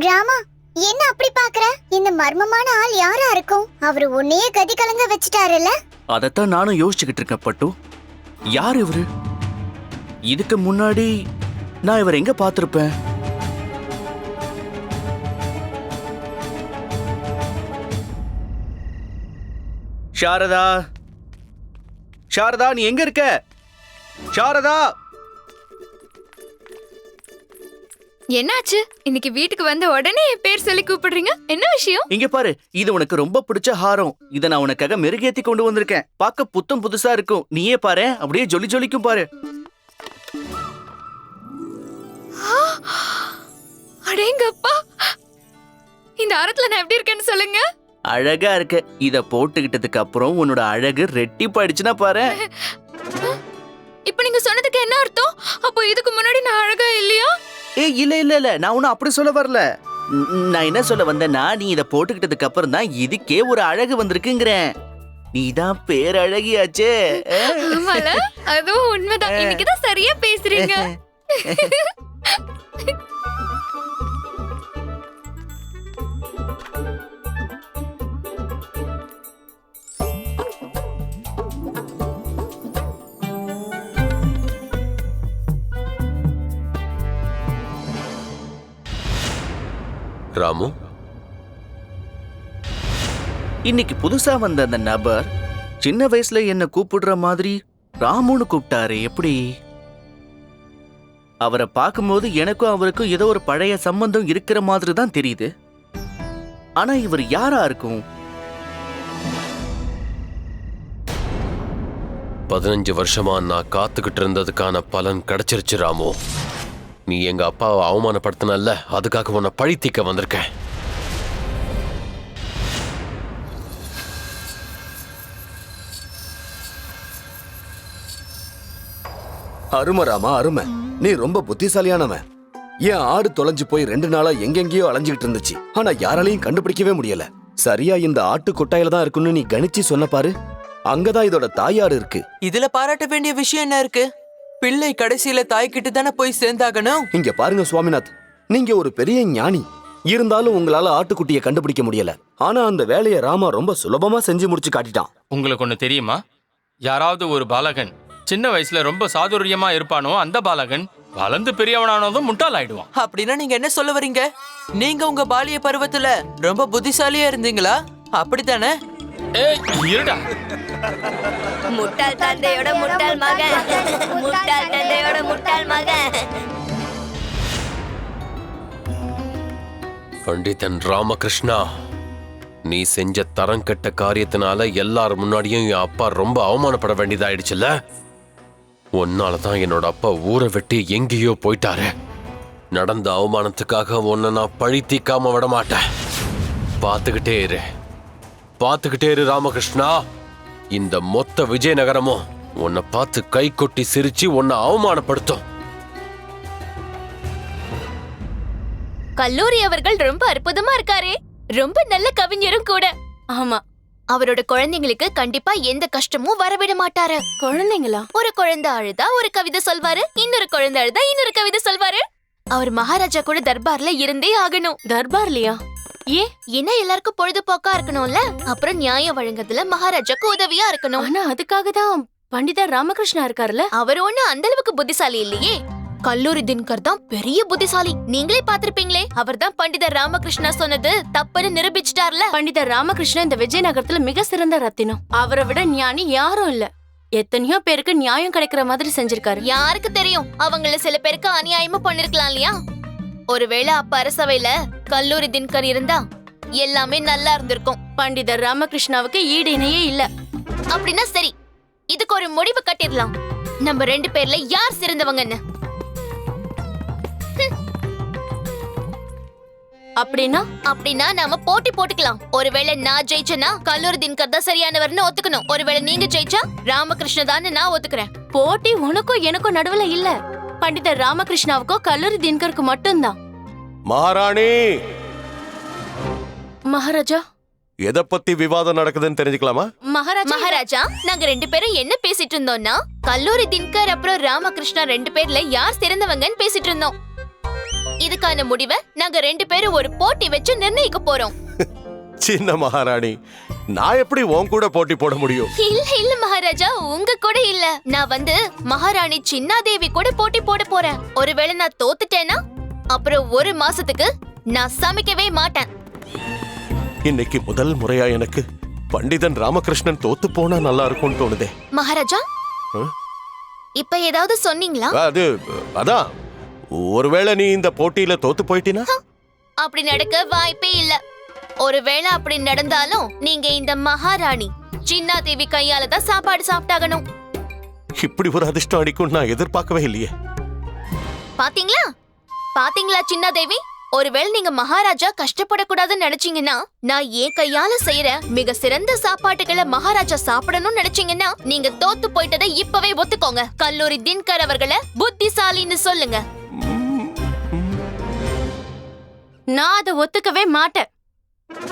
ராமா, என்ன அப்படி பாக்குற? இந்த மர்மமான ஆள் யாரா இருக்கும்? அவரு உன்னையே கதி கலங்க வச்சுட்டாருல்ல?
அதத்தான் நானும் யோசிச்சுக்கிட்டு இருக்கேன் பட்டு. யார் இவரு? இதுக்கு முன்னாடி நான் இவர் எங்க பார்த்திருப்பேன்? சாரதா, சாரதா, நீ எங்க இருக்க? சாரதா!
என்னாச்சு? இன்னைக்கு வீட்டுக்கு வந்த உடனே என் பேர் சொல்லி கூப்பிடுறீங்க, என்ன விஷயம்?
இங்க பாரு, இது உனக்கு ரொம்ப பிடிச்ச ஹாரம். இத நான் உனக்காக மெருகேத்தி கொண்டு வந்திருக்கேன். பார்க்க புத்தம் புதுசா இருக்கும். நீயே பாரு, அப்படியே ஜொலி ஜொலிக்கும் பாரு.
அடேங்கப்பா, இந்த ஆரத்துல நான் எப்படி இருக்கேன்னு சொல்லுங்க.
அழகா இருக்க. இத போட்டுக்கிட்டதுக்கு அப்புறம் உன்னோட அழகு ரெட்டிப்பாயிடுச்சுன்னா பாரு.
இப்ப நீங்க சொன்னதுக்கு என்ன அர்த்தம்? அப்போ இதுக்கு முன்னாடி நான் அழகா இல்லையா?
ஏய், இல்ல இல்ல இல்ல, நான் ஒன்னும் அப்படி சொல்ல வரல. நான் என்ன சொல்ல வந்தேன்னா, நீ இத போட்டுக்கிட்டதுக்கு அப்புறம் தான் இதுக்கே ஒரு அழகு வந்திருக்குங்கிறேன். நீதான் பேரழகியாச்சே.
ஆமால, அதுவும் உண்மைதான். இன்னைக்குதான் சரியா பேசுறீங்க.
ராமு,
இன்னைக்கு புதுசா வந்த அந்த நபர் சின்ன வயசுல என்ன கூப்பிடுற மாதிரி ராமுன்னு கூப்பிட்டாரு. எப்படி? அவரை பார்க்கும்போது எனக்கும் அவருக்கும் ஏதோ ஒரு பழைய சம்பந்தம் இருக்கிற மாதிரி தான் தெரியுது. ஆனா இவர் யாரா இருக்கும்?
15 வருஷமா நான் காத்துக்கிட்டு இருந்ததுக்கான பலன் கிடைச்சிருச்சு ராமு. நீ எங்க அப்பாவை அவமானப்படுத்தினல்ல, அதுக்காக உன்னை பழி தீர்க்க வந்திருக்கேன்.
அருமை ராமா, அருமை. நீ ரொம்ப புத்திசாலியானவன். என் ஆடு தொலைஞ்சு போய் 2 நாளா எங்கெங்கயோ அலைஞ்சுகிட்டு இருந்துச்சு. ஆனா யாராலையும் கண்டுபிடிக்கவே முடியல. சரியா இந்த ஆட்டு கொட்டாயில தான் இருக்குன்னு நீ கணிச்சு சொன்ன பாரு. அங்கதான் இதோட தாயாடு இருக்கு.
இதுல பாராட்ட வேண்டிய விஷயம் என்ன இருக்கு? பிள்ளை கடைசியில தாய்கிட்ட தானே போய் சேர்ந்தாகணும்.
இங்க பாருங்க சுவாமிநாத், நீங்க ஒரு பெரிய ஞானி. இருந்தாலும் உங்களால ஆட்டுக்குட்டியை கண்டுபிடிக்க முடியல. ஆனா அந்த வேலையை ராமா ரொம்ப சுலபமா செஞ்சு முடிச்சு காட்டிட்டான்.
உங்களுக்கு ஒண்ணு தெரியுமா? யாராவது ஒரு பாலகன் சின்ன வயசுல ரொம்ப சாதுரியமா இருப்பானோ, அந்த பாலகன் வளர்ந்து பெரியவனானதும் முட்டாள் ஆயிடுவான்.
அப்படின்னா நீங்க என்ன சொல்ல வரீங்க? நீங்க உங்க பாலிய பருவத்துல ரொம்ப புத்திசாலியா இருந்தீங்களா? அப்படித்தானே?
இருடா.
முட்டாள் தந்தையோட முட்டாள் மகன், முட்டாள் தந்தையோட முட்டாள் மகன்.
பண்டிதன் ராமகிருஷ்ணா, நீ செஞ்ச தரம் கெட்ட காரியத்தினால எல்லார் முன்னாடியும் என் அப்பா ரொம்ப அவமானப்பட வேண்டியதாயிடுச்சுல்ல. உன்னாலதான் என்னோட அப்பா ஊரை விட்டு எங்கேயோ போயிட்டாரு. நடந்த அவமானத்துக்காக உன்னை நான் பழி தீக்காம விட மாட்டேன். பார்த்துக்கிட்டே இரு, பார்த்துக்கிட்டே இரு ராமகிருஷ்ணா. இந்த மொத்த விஜயநகரமும் உன்னை பார்த்து கை கொட்டி சிரிச்சு உன்னை அவமானப்படுத்தும்.
கல்லூரி அவர்கள் ரொம்ப அற்புதமா இருக்காரே. ரொம்ப நல்ல கவிஞரும் கூட. ஆமா, அவரோட குழந்தைங்களுக்கு கண்டிப்பா எந்த கஷ்டமும் வரவிட மாட்டாரு. குழந்தைங்களா? ஒரு குழந்தை அழுதா ஒரு கவிதை சொல்வாரு, இன்னொரு குழந்தை அழுதா இன்னொரு கவிதை சொல்வாரு. அவர் மகாராஜா கூட தர்பார்ல இருந்தே ஆகணும். தர்பார்லயா? என்ன எல்லாருக்கும் பொழுதுபோக்கா இருக்கணும்ல. அப்புறம் நியாயம் வழங்குறதுல மகாராஜாக்கு உதவியா இருக்கணும். ஆனா அதுக்காக தான் பண்டிதர் ராமகிருஷ்ணா இருக்காருல்ல. அவர் ஒண்ணு அந்த அளவுக்கு புத்திசாலி இல்லையே. கல்லூரி தின்கர் தான் பெரிய புத்திசாலி. நீங்களே பாத்திருப்பீங்களே, அவர் தான் பண்டிதர் ராமகிருஷ்ணா சொன்னது தப்புன்னு நிரூபிச்சிட்டார்ல.
பண்டிதர் ராமகிருஷ்ணா இந்த விஜயநகரத்துல மிக சிறந்த ரத்தினம். அவரை விட ஞானி யாரும் இல்ல. எத்தனையோ பேருக்கு நியாயம் கிடைக்கிற மாதிரி செஞ்சிருக்காரு.
யாருக்கு தெரியும், அவங்கள சில பேருக்கு அநியாயமா பண்ணிருக்கலாம் இல்லையா? ஒருவேளை அப்ப அரசவையில கல்லூரி தின்கர் இருந்தா எல்லாமே நல்லா இருந்திருக்கும்.
பண்டிதர் ராமகிருஷ்ணாவுக்கு ஈடு இணையே இல்ல.
அப்படின்னா சரி, இதுக்கு ஒரு முடிவு கட்டிடலாம். நம்ம 2 பேர்ல யார் சிறந்தவங்கன்னு. அப்படின்னா நாம போட்டி போட்டுக்கலாம். ஒருவேளை நான் ஜெயிச்சேன்னா கல்லூரி தினகர் தான் சரியானவர்னு ஒத்துக்கணும். ஒருவேளை நீங்க ஜெயிச்சா ராமகிருஷ்ண தான் நான் ஒத்துக்கிறேன்.
போட்டி உனக்கும் எனக்கும் நடுவுல இல்ல. பண்டிதர் ராமகிருஷ்ணாவுக்கும் கல்லூரி தினகருக்கு மட்டும்தான்.
மகாராணி,
மகாராஜா,
எதை பத்தி விவாதம் நடக்குதுன்னு தெரிஞ்சுக்கலாமா?
மகாராஜா, நாங்க 2 பேரும் என்ன பேசிட்டு இருந்தோம்னா கல்லூரி தினகர் அப்புறம் ராமகிருஷ்ணா 2 பேர்ல யார் சிறந்தவங்கன்னு பேசிட்டு இருந்தோம். இதுக்கான முடிவை நாங்க 2 பேரும் ஒரு போட்டி வச்சு நிர்ணயிக்க போறோம்.
சின்ன மகாராணி, நான் எப்படி உன் கூட போட்டி போட முடியும்?
இல்ல மகாராஜா, உங்க கூட இல்ல. நான் மகாராணி சின்னாதேவி கூட போட்டி போட போறேன். ஒருவேளை நான் தோத்துட்டேன்னா அப்புறம் 1 மாசத்துக்கு நான் சமைக்கவே மாட்டேன்.
இன்னைக்கு முதல் முறையா எனக்கு பண்டிதன் ராமகிருஷ்ணன் தோத்து போனா நல்லா இருக்கும்னு தோணுதே.
மகாராஜா, இப்ப ஏதாவது சொன்னீங்களா?
அதான் ஒருவேளை நீ இந்த போட்டியில தோத்து போயிட்டினா?
அப்படி நடக்க வாய்ப்பே இல்ல. ஒருவேளை அப்படி நடந்தாலும் நீங்க இந்த மகாராணி சின்னாதேவி கையால தான் சாப்பாடு சாப்பிட்டாகணும்.
இப்படி ஒரு அதிர்ஷ்டம் அடிக்கும் நான் எதிர்பார்க்கவே இல்லையே.
பாத்தீங்களா சின்னாதேவி, ஒருவேளை நீங்க மகாராஜா கஷ்டப்படக்கூடாதுன்னு நினைச்சீங்கன்னா, நான் என் கையால செய்யற மிக சிறந்த சாப்பாட்டுகளை மகாராஜா சாப்பிடணும்னு நினைச்சீங்கன்னா நீங்க தோத்து போயிட்டதை இப்பவே ஒத்துக்கோங்க. கல்லூரி தினகர் அவர்களை புத்திசாலின்னு சொல்லுங்க.
நான் அதை ஒத்துக்கவே மாட்டேன்.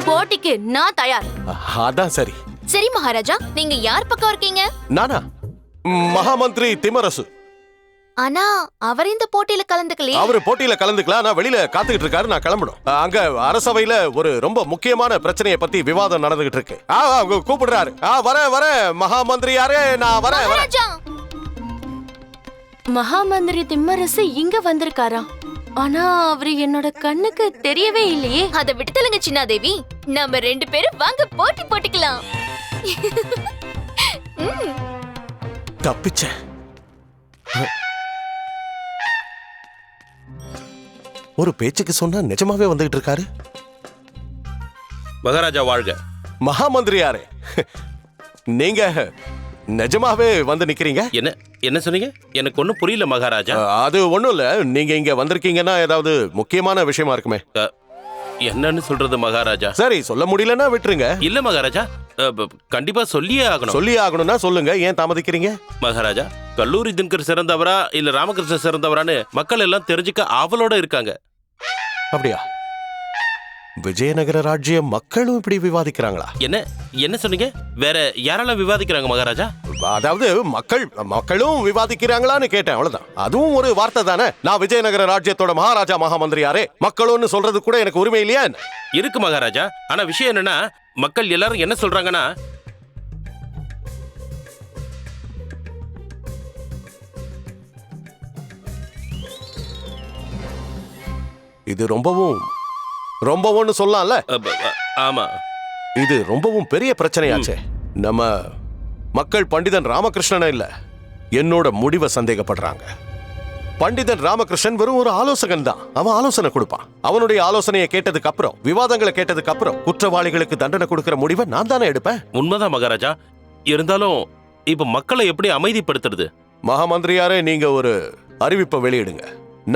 போட்டிக்கு நான் தயார்.
அதான் சரி.
சரி மகாராஜா, நீங்க யார் பக்கம் இருக்கீங்க?
நானா? மகாமந்திரி திமரசு.
ஆனா அவர் இந்த போட்டியில கலந்துக்கலையே.
அவரு போட்டியில கலந்துக்கலாம். நான் வெளியில காத்துக்கிட்டு இருக்காரு. நான் கிளம்பணும். அங்க அரசவையில ஒரு ரொம்ப முக்கியமான பிரச்சனையை பத்தி விவாதம் நடந்துகிட்டு இருக்கு. கூப்பிடுறாரு. வர மகாமந்திரியாரே, நான் வரேன்.
மகாமந்திரி திம்மரசு இங்க வந்திருக்காரா? ஆனா அவரு என்னோட கண்ணுக்கு தெரியவே இல்லையே.
அதை விட்டுத்தலுங்க சின்னாதேவி, நம்ம 2 பேரும் வாங்க போட்டி போட்டுக்கலாம்.
தப்பிச்சேன். ஒரு பேச்சுக்கு சொன்னா நிஜமாவே வந்துகிட்டு இருக்காரு.
மகாராஜா வாழ்க.
மகாமந்திரியாரே, நீங்க நிஜமாவே வந்து நிக்கிறீங்க?
என்ன சொன்னீங்க? எனக்கு ஒண்ணும் புரியல மகாராஜா.
அது ஒண்ணும் இல்ல. நீங்க இங்க வந்திருக்கீங்கன்னா ஏதாவது முக்கியமான விஷயமா இருக்குமே.
என்னன்னு சொல்றது மகாராஜா?
சரி, சொல்ல முடியலன்னா விட்டுருங்க.
இல்ல மகாராஜா, கண்டிப்பா சொல்லியே ஆகணும்.
சொல்லியே ஆகணும்னா சொல்லுங்க. ஏன் தாமதிக்கிறீங்க?
மகாராஜா, கல்லூரி தினகர் சிறந்தவரா இல்ல ராமகிருஷ்ணன் சிறந்தவரான்னு மக்கள் எல்லாம் தெரிஞ்சுக்க ஆவலோட இருக்காங்க.
அப்படியா? விஜயநகர ராஜ்ய மக்களும் இப்படி விவாதிக்கிறாங்களா?
என்ன சொன்னீங்க? வேற யாரெல்லாம் விவாதிக்கிறாங்க மகாராஜா?
அதாவது மக்களும் விவாதிக்கிறாங்களான்னு கேட்டேன், அவ்வளவுதான். அதுவும் ஒரு வார்த்தை தானே. நான் விஜயநகர ராஜ்யத்தோட மகாராஜா மகாமந்திரியாரே, மக்களும்னு சொல்றது கூட எனக்கு உரிமை இல்லையா?
இருக்கு மகாராஜா. ஆனா விஷயம் என்னன்னா, மக்கள் எல்லாரும் என்ன சொல்றாங்கன்னா,
இது ரொம்பவும் சொல்லலாம்ல.
ஆமா,
இது ரொம்பவும் பெரிய பிரச்சனையாச்சே. நம்ம மக்கள் பண்டிதன் ராமகிருஷ்ணன் இல்ல, என்னோட முடிவை சந்தேகப்படுறாங்க. பண்டிதன் ராமகிருஷ்ணன் வெறும் ஒரு ஆலோசகன் தான். அவன் ஆலோசனை கொடுப்பான். அவனுடைய ஆலோசனையை கேட்டதுக்கு அப்புறம், விவாதங்களை கேட்டதுக்கு அப்புறம் குற்றவாளிகளுக்கு தண்டனை கொடுக்கிற முடிவை நான் தானே எடுப்பேன்.
உண்மைதான் மகாராஜா. இருந்தாலும் இப்ப மக்களை எப்படி அமைதிப்படுத்துறது?
மகாமந்திரியாரே, நீங்க ஒரு அறிவிப்பை வெளியிடுங்க.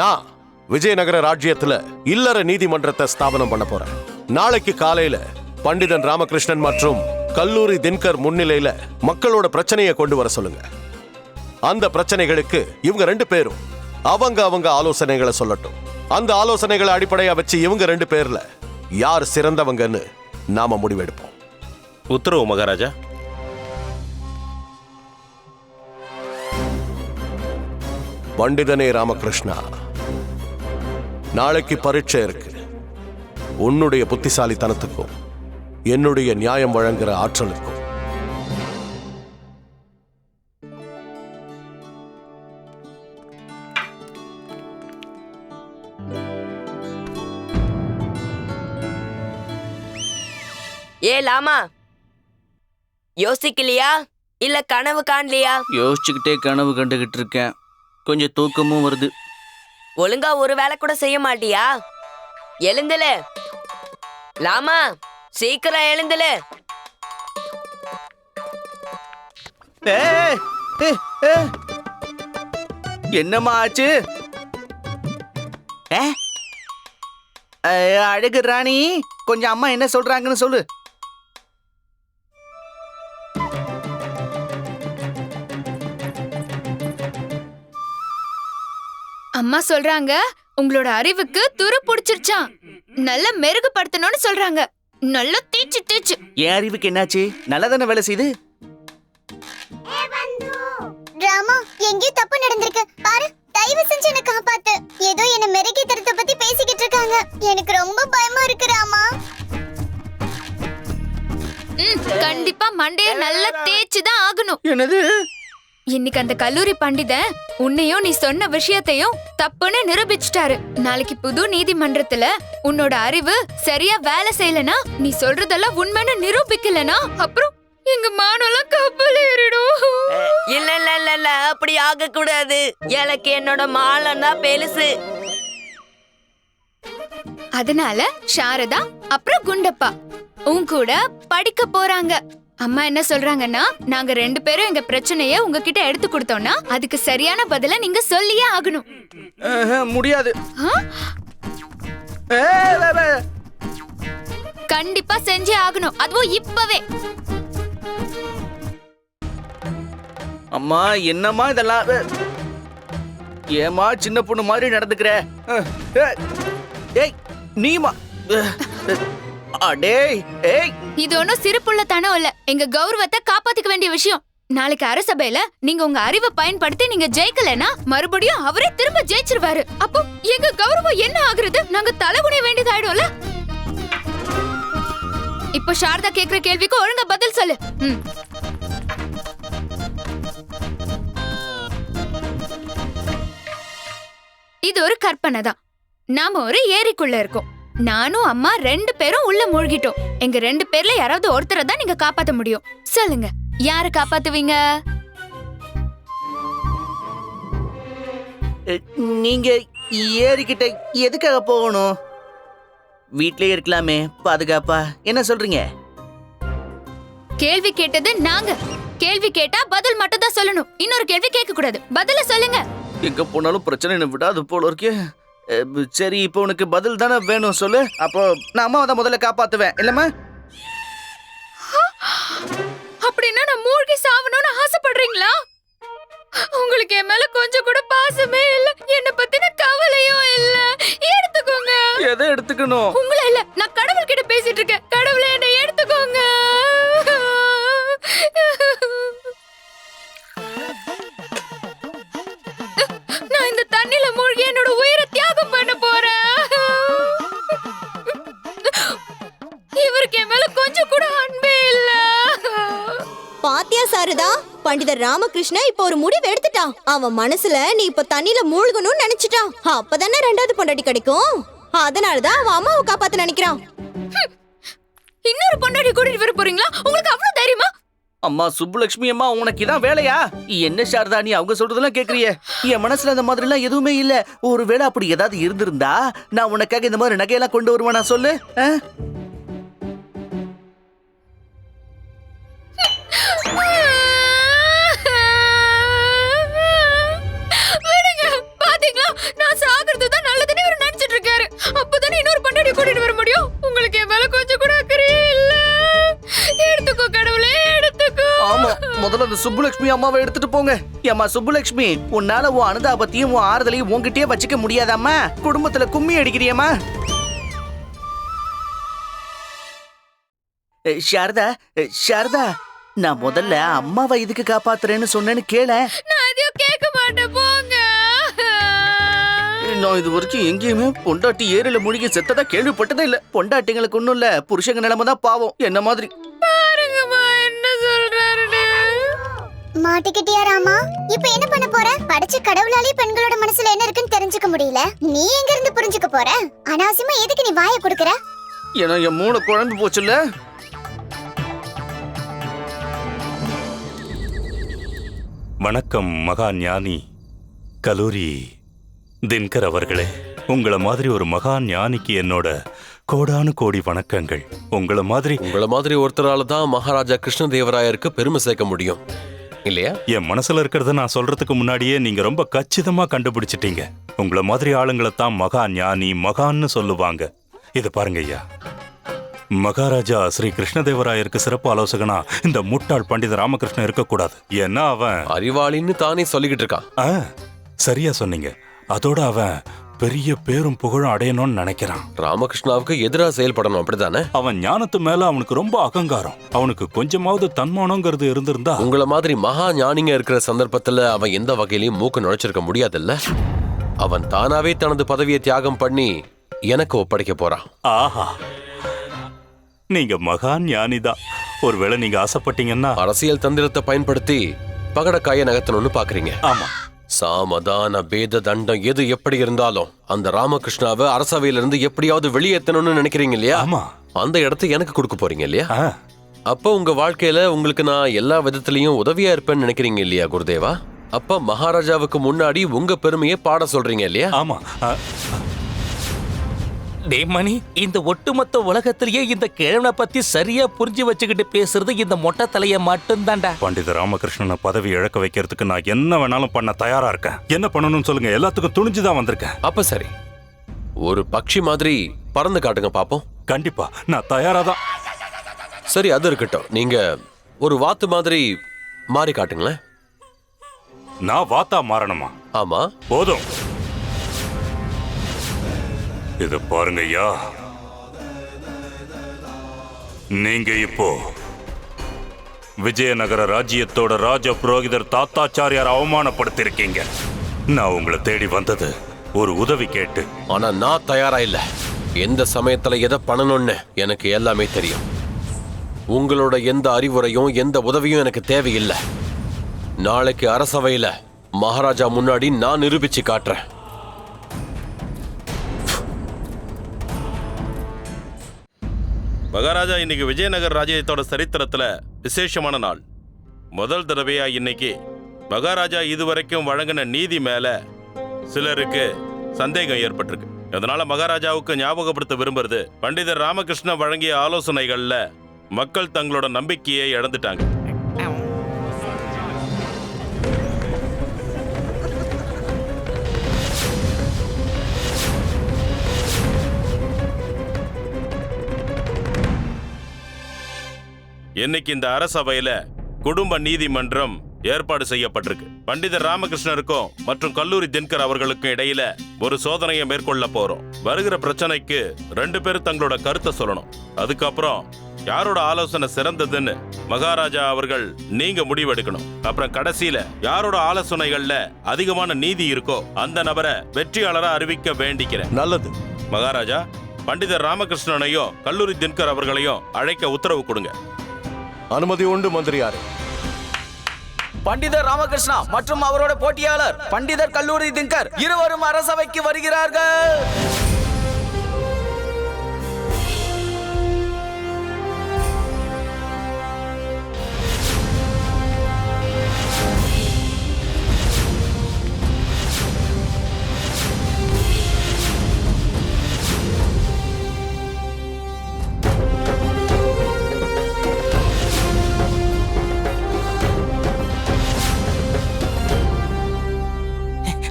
நான் விஜயநகர ராஜ்யத்துல இல்லற நீதிமன்றத்தை ஸ்தாபனம் பண்ண போறேன். நாளைக்கு காலையில பண்டிதன் ராமகிருஷ்ணன் மற்றும் கல்லூரி தினகர் முன்னிலையில மக்களோட பிரச்சனையை கொண்டு வர சொல்லுங்க. அந்த பிரச்சனைகளுக்கு இவங்க 2 பேரும் அவங்க ஆலோசனைகளை சொல்லட்டும். அந்த ஆலோசனைகளை அடிப்படையா வச்சு இவங்க 2 பேர்ல யார் சிறந்தவங்கன்னு நாம முடிவெடுப்போம்.
உத்தரவு மகாராஜா.
பண்டிதனே ராமகிருஷ்ணா, நாளைக்கு பரீட்சை இருக்கு. உன்னுடைய புத்திசாலித்தனத்துக்கும் என்னுடைய நியாயம் வழங்குற ஆற்றலுக்கும்
லாமா, யோசிக்கலையா இல்ல கனவு காணலையா?
யோசிச்சுக்கிட்டே கனவு கண்டுகிட்டு இருக்கேன். கொஞ்சம் தூக்கமும் வருது.
ஒழுங்கா ஒரு வேலை கூட செய்ய மாட்டியா? எழுந்துல. லாமா சீக்கிரம் எழுந்துல.
ஏய், ஏய், ஏய். என்னம்மா ஆச்சு? அழகு ராணி, கொஞ்சம் அம்மா என்ன சொல்றாங்கன்னு சொல்லு.
அம்மா சொல்றாங்க உங்களோட அறிவுக்கு துரு புடிச்சிருச்சான். நல்ல மெருகுபடுத்தணும்னு சொல்றாங்க. நல்லா தேய்ச்சு தேய்ச்சு.
என் அறிவுக்கு என்னாச்சு? நல்லா தானே வேலை செய்யுது.
ராமா, எங்கேயோ தப்பு நடந்திருக்கு பாரு. தயவு செஞ்சு என்ன காப்பாத்து. ஏதோ என்ன மெருகி தரத்தை பத்தி பேசிக்கிட்டு இருக்காங்க. எனக்கு ரொம்ப பயமா இருக்கு ராமா.
கண்டிப்பா மண்டைய நல்லா தேய்ச்சு தான் ஆகணும்.
என்னது?
இன்னைக்கு அந்த கல்லூரி பண்டிதன் உன்னையும் நீ சொன்ன விஷயத்தையும் தப்புன்னு நிரூபிச்சிட்டாரு. நாளைக்கு புது நீதிமன்றத்துல உன்னோட அறிவு சரியா வேலை செய்யலனா, நீ சொல்றதெல்லாம் உண்மைன்னு நிரூபிக்கலனா, அப்புறம் எங்க மானெல்லாம் கப்பல் ஏறிடும்.
இல்ல இல்ல இல்ல இல்ல, அப்படி ஆக கூடாது. எனக்கு என்னோட மாலன்னா பெருசு.
அதனால சாரதா அப்புறம் குண்டப்பா உன் கூட படிக்க போறாங்க. அம்மா என்ன சொல்றாங்கன்னா, நாங்க 2 பேரும் எங்க பிரச்சனைய உங்ககிட்ட எடுத்து கொடுத்தோம்னா அதுக்கு சரியான பதில நீங்க சொல்லியே ஆகணும்.
முடியாது.
கண்டிப்பா செஞ்சே ஆகணும், அதுவும் இப்பவே.
அம்மா, என்னம்மா இதெல்லாம்? ஏமா சின்ன பொண்ணு மாதிரி நடந்துக்கிற? ஏய், நீமா? அடேய், ஏய்.
இது ஒன்னும் சிறுபுள்ளத்தனம் இல்ல. எங்க கௌரவத்தை காப்பாத்திக்க வேண்டிய விஷயம். நாளைக்கு அரசபையில நீங்க உங்க அறிவை பயன்படுத்தி நீங்க ஜெயிக்கலனா மறுபடியும் அவரே திரும்ப ஜெயிச்சிருவாரு. அப்போ எங்க கௌரவம் என்ன ஆகுறது? நாங்க தலைகுனிய வேண்டியதாயிடும்ல. இப்ப சாரதா கேக்குற கேள்விக்கு ஒழுங்கா பதில் சொல்லு. இது ஒரு கற்பனை தான். நாம ஒரு ஏரிக்குள்ள இருக்கோம். நானும் அம்மா 2 பேரும் உள்ள மூழ்கிட்டோம். எங்க 2 பேர்ல யாராவது ஒருத்தரை தான் நீங்க காப்பாத்த முடியும். சொல்லுங்க, யாரை காப்பாத்துவீங்க?
நீங்க ஏறிக்கிட்ட எதுக்காக போகணும்? வீட்லயே இருக்கலாமே, பாதுகாப்பா. என்ன சொல்றீங்க?
கேள்வி கேட்டது நாங்க. கேள்வி கேட்டா பதில் மட்டும் தான் சொல்லணும். இன்னொரு கேள்வி கேட்க கூடாது. பதில சொல்லுங்க.
எங்க போனாலும் பிரச்சனை விடாது போல இருக்கே. சரி, இப்போ உனக்கு பதில் தானே வேணும், சொல்லு. அப்போ நான் அம்மாவை தான் முதல்ல காப்பாத்துவேன், இல்லம்மா?
அப்படின்னா நான் மூழ்கி சாவணும்னு ஆசைப்படுறீங்களா? உங்களுக்கு என் மேல கொஞ்சம் கூட பாசமே இல்ல, என்ன பத்தின கவலையும் இல்ல. எடுத்துக்கோங்க.
எதை எடுத்துக்கணும்?
உங்களை இல்ல, நான் கடவுள் கிட்ட பேசிட்டு இருக்கேன். கடவுளே, என்னை எடுத்துக்கோங்க. நான் இந்த தண்ணில மூழ்கி என்னோட உயிரை தியாகம் பண்ண போறேன். இவருக்கு என் மேல கொஞ்சம் கூட அன்பே இல்ல.
பாத்தியா சாரதா, பண்டிதர் ராமகிருஷ்ணா இப்ப ஒரு முடிவு எடுத்துட்டான். அவன் மனசுல நீ இப்ப தண்ணியில மூழ்கணும்னு நினைச்சிட்டான். அப்பதானே 2வது பொண்டாட்டி கிடைக்கும். அதனாலதான் அவன் அம்மாவை காப்பாத்த நினைக்கிறான்.
இன்னொரு பொண்டாட்டி கூட்டிட்டு வர போறீங்களா? உங்களுக்கு அவ்வளவு தைரியமா?
அம்மா சுப்புலட்சுமி அம்மா, உனக்கு இதான் வேலையா? என்ன சாரதா, நீ அவங்க சொல்றதெல்லாம் கேக்குறிய? என் மனசுல அந்த மாதிரி எல்லாம் எதுவுமே இல்ல. ஒருவேளை அப்படி ஏதாவது இருந்திருந்தா நான் உனக்காக இந்த மாதிரி நகையெல்லாம் கொண்டு வருவேனா சொல்லு?
பாத்தீங்களா, நான் சாகிறது தான் நல்லதுன்னு இவர் நினைச்சிட்டு இருக்காரு. அப்பதானே இன்னொரு பொண்டாட்டி கூட்டிட்டு வர முடியும். உங்களுக்கு என் மேல கொஞ்சம் கூட அக்கறையே இல்ல. எடுத்துக்கோ கடவுளே, எடுத்துக்கோ.
ஆமா, முதல்ல அந்த சுப்புலட்சுமி அம்மாவை எடுத்துட்டு போங்க. ஏம்மா சுப்புலட்சுமி, உன்னால உன் அனுதாபத்தையும் உன் ஆறுதலையும் உன்கிட்டயே வச்சுக்க முடியாதாம்மா? குடும்பத்துல கும்மி அடிக்கிறியம்மா? சாரதா, சாரதா, நான் முதல்ல அம்மாவை இதுக்கு காப்பாத்துறேன்னு சொன்னேன்னு கேள.
நான் எதையும் கேட்க மாட்டேன், போங்க.
நான் இது வரைக்கும் எங்கேயுமே பொண்டாட்டி ஏரியில மூழ்கி செத்ததா கேள்விப்பட்டதே இல்ல. பொண்டாட்டிங்களுக்கு ஒண்ணும் இல்ல, புருஷங்க நிலைமை தான் பாவம். என்ன மாதிரி
பாருங்கம்மா என்ன சொல்றாருன்னு.
மாட்டிக்கிட்டியா ராமா? இப்ப என்ன பண்ண போற? படிச்ச கடவுளாலே பெண்களோட மனசுல என்ன இருக்குன்னு தெரிஞ்சுக்க முடியல. நீ எங்க இருந்து புரிஞ்சுக்க போற? அனாவசியமா எதுக்கு நீ வாயை கொடுக்கற?
ஏன்னா என் மூளை குழம்பு போச்சுல்ல.
வணக்கம் மகா ஞானி கல்லூரி தின்கர் அவர்களே. உங்களை மாதிரி ஒரு மகா ஞானிக்கு என்னோட கோடானு கோடி வணக்கங்கள். உங்கள மாதிரி
ஒருத்தரால தான் மகாராஜா கிருஷ்ணதேவராயருக்கு பெருமை சேர்க்க முடியும் இல்லையா?
என் மனசுல இருக்கிறத நான் சொல்றதுக்கு முன்னாடியே நீங்க ரொம்ப கச்சிதமா கண்டுபிடிச்சிட்டீங்க. உங்கள மாதிரி ஆளுங்களை தான் மகா ஞானி மகான்னு சொல்லுவாங்க. இத பாருங்க ஐயா, மகாராஜா ஸ்ரீ கிருஷ்ணதேவராயருக்கு சிறப்பு ஆலோசகனா இந்த முட்டாள் பண்டித ராமகிருஷ்ணன் இருக்கக்கூடாது. ஏன்னா அவன்
அறிவாளின்னு தானே சொல்லிக்கிட்டு இருக்கான்.
சரியா சொன்னீங்க. அதோட அவன் பெரிய பேரும் புகழும் அடையணும்னு நினைக்கிறான்.
ராமகிருஷ்ணாவுக்கு எதிராக செயல்படணும், அப்படித்தானே?
அவன் ஞானத்து மேல அவனுக்கு ரொம்ப அகங்காரம். அவனுக்கு கொஞ்சமாவது தன்மானங்கிறது இருந்திருந்தா.
உங்களை மாதிரி மகா ஞானிங்க இருக்கிற சந்தர்ப்பத்துல அவன் எந்த வகையிலையும் மூக்கு நுழைச்சிருக்க முடியாதுல்ல. அவன் தானாவே தனது பதவியை தியாகம் பண்ணி எனக்கு ஒப்படைக்க போறான்.
ஆஹா, நீங்க மகா ஞானிதான். ஒருவேளை நீங்க ஆசைப்பட்டீங்கன்னா
அரசியல் தந்திரத்தை பயன்படுத்தி பகடக்காய நகர்த்தணும்னு பாக்குறீங்க.
ஆமா,
சாமதான பேத தண்டம் எது எப்படி இருந்தாலும் அந்த ராமகிருஷ்ணாவை அரசவையில இருந்து எப்படியாவது வெளியேற்றணும்னு நினைக்கிறீங்க இல்லையா?
ஆமா.
அந்த இடத்தை எனக்கு கொடுக்க போறீங்க இல்லையா? அப்ப உங்க வாழ்க்கையில உங்களுக்கு நான் எல்லா விதத்திலையும் உதவியா இருப்பேன்னு நினைக்கிறீங்க இல்லையா குருதேவா? அப்ப மகாராஜாவுக்கு முன்னாடி உங்க பெருமையை பாட சொல்றீங்க இல்லையா?
ஆமா.
மணி, இந்த ஒட்டுமொத்த உலகத்திலேயே இந்த கிழவனை பத்தி சரியா புரிஞ்சு வச்சுக்கிட்டு பேசுறது இந்த மொட்டை தலைய மட்டும் தான்டா.
பண்டித ராமகிருஷ்ணனை பதவி இழக்க வைக்கிறதுக்கு நான் என்ன வேணாலும் பண்ண தயாரா இருக்கேன். என்ன பண்ணணும்னு சொல்லுங்க, எல்லாத்துக்கும் துணிஞ்சுதான் வந்திருக்கேன்.
அப்ப சரி, ஒரு பட்சி மாதிரி பறந்து காட்டுங்க பாப்போம்.
கண்டிப்பா, நான் தயாராதான்.
சரி, அது இருக்கட்டும். நீங்க ஒரு வாத்து மாதிரி மாறி காட்டுங்களேன்.
நான் வாத்தா மாறணுமா?
ஆமா.
போதும். இத பாருங்க ஐயா, நீங்க இப்போ விஜயநகர ராஜ்யத்தோட ராஜ புரோகிதர் தாத்தாச்சாரியார் அவமானப்படுத்திருக்கீங்க. நான் உங்களை தேடி வந்தது ஒரு உதவி கேட்டு.
ஆனா நான் தயாரா இல்ல. எந்த சமயத்துல எதை பண்ணணும்னு எனக்கு எல்லாமே தெரியும். உங்களோட எந்த அறிவுரையும் எந்த உதவியும் எனக்கு தேவையில்லை. நாளைக்கு அரசவையில மகாராஜா முன்னாடி நான் நிரூபிச்சு காட்டுறேன்.
மகாராஜா, இன்னைக்கு விஜயநகர் ராஜ்யத்தோட சரித்திரத்துல விசேஷமான நாள். முதல் தடவையா இன்னைக்கு மகாராஜா இதுவரைக்கும் வழங்கின நீதி மேல சிலருக்கு சந்தேகம் ஏற்பட்டிருக்கு. அதனால மகாராஜாவுக்கு ஞாபகப்படுத்த விரும்புறது, பண்டிதர் ராமகிருஷ்ணன் வழங்கிய ஆலோசனைகள்ல மக்கள் தங்களோட நம்பிக்கையை இழந்துட்டாங்க. இன்னைக்கு இந்த அரசவையில குடும்ப நீதிமன்றம் ஏற்பாடு செய்யப்பட்டிருக்கு. பண்டிதர் ராமகிருஷ்ணருக்கும் மற்றும் கல்லூரி தின்கர் அவர்களுக்கும் இடையில ஒரு சோதனையை மேற்கொள்ள போறோம். வருகிற பிரச்சனைக்கு 2 பேரும் தங்களோட கருத்தை சொல்லணும். அதுக்கப்புறம் யாரோட ஆலோசனை சிறந்ததுன்னு மகாராஜா அவர்கள் நீங்க முடிவெடுக்கணும். அப்புறம் கடைசியில யாரோட ஆலோசனைகள்ல அதிகமான நீதி இருக்கோ அந்த நபரை வெற்றியாளரா அறிவிக்க வேண்டிக்கிறேன்.
நல்லது
மகாராஜா. பண்டிதர் ராமகிருஷ்ணனையும் கல்லூரி தின்கர் அவர்களையும் அழைக்க உத்தரவு கொடுங்க.
அனுமதி உண்டு மந்திரியாரே.
பண்டிதர் ராமகிருஷ்ணா மற்றும் அவரோட போட்டியாளர் பண்டிதர் கல்லூரி தின்கர் இருவரும் அரசவைக்கு வருகிறார்கள்.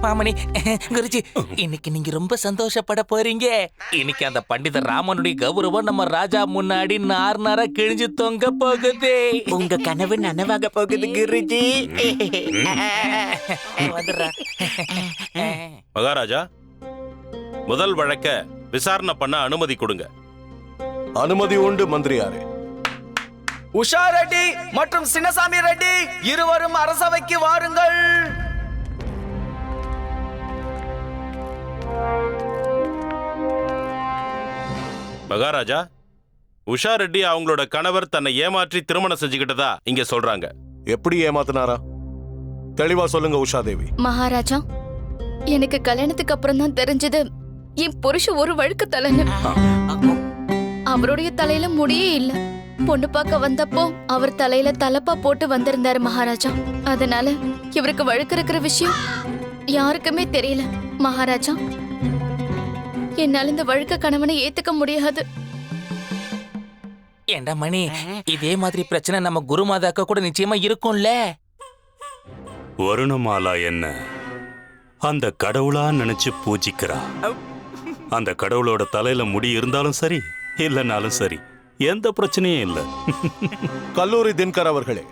மாமணி, குருஜி, இன்னைக்கு நீங்க ரொம்ப சந்தோஷப்பட போறீங்க. இன்னைக்கு அந்த பண்டிதர் ராமனுடைய கௌரவம் நம்ம ராஜா முன்னாடி நார் கிழிஞ்சு தொங்க போகுது.
உங்க கனவு நனவாக போகுது குருஜி.
மகாராஜா, முதல் வழக்க விசாரணை பண்ண அனுமதி கொடுங்க.
அனுமதி உண்டு மந்திரியாரே.
உஷா ரெட்டி மற்றும் சின்னசாமி ரெட்டி இருவரும் அரசவைக்கு வாருங்கள்.
மகாராஜா, உஷா ரெட்டி அவங்களோட கணவர் தன்னை ஏமாற்றி திருமணம் செஞ்சுக்கிட்டதா இங்க சொல்றாங்க.
எப்படி ஏமாத்தினாரா? தெளிவா சொல்லுங்க உஷா தேவி.
மகாராஜா, எனக்கு கல்யாணத்துக்கு அப்புறம் தான் தெரிஞ்சது என் புருஷன் ஒரு வழுக்கு தலைன்னு. அவருடைய தலையில முடியே இல்ல. பொண்ணு பார்க்க வந்தப்போ அவர் தலையில தலப்பா போட்டு வந்திருந்தாரு மகாராஜா. அதனால இவருக்கு வழுக்கு இருக்கிற விஷயம் யாருக்குமே தெரியல மகாராஜா.
என்னால இந்த வழுக்க கணவனை ஏத்துக்க முடியாது.
ஏண்டா மணி, இதே மாதிரி பிரச்சனை நம்ம குருமாதாக்க கூட நிச்சயமா இருக்கும்ல.
வருணமாலா என்ன அந்த கடவுளா நினைச்சு பூஜிக்கிறா. அந்த கடவுளோட தலையில முடி இருந்தாலும் சரி இல்லைனாலும் சரி, எந்த பிரச்சனையும் இல்லை.
கல்லூரி தினகர் அவர்களே,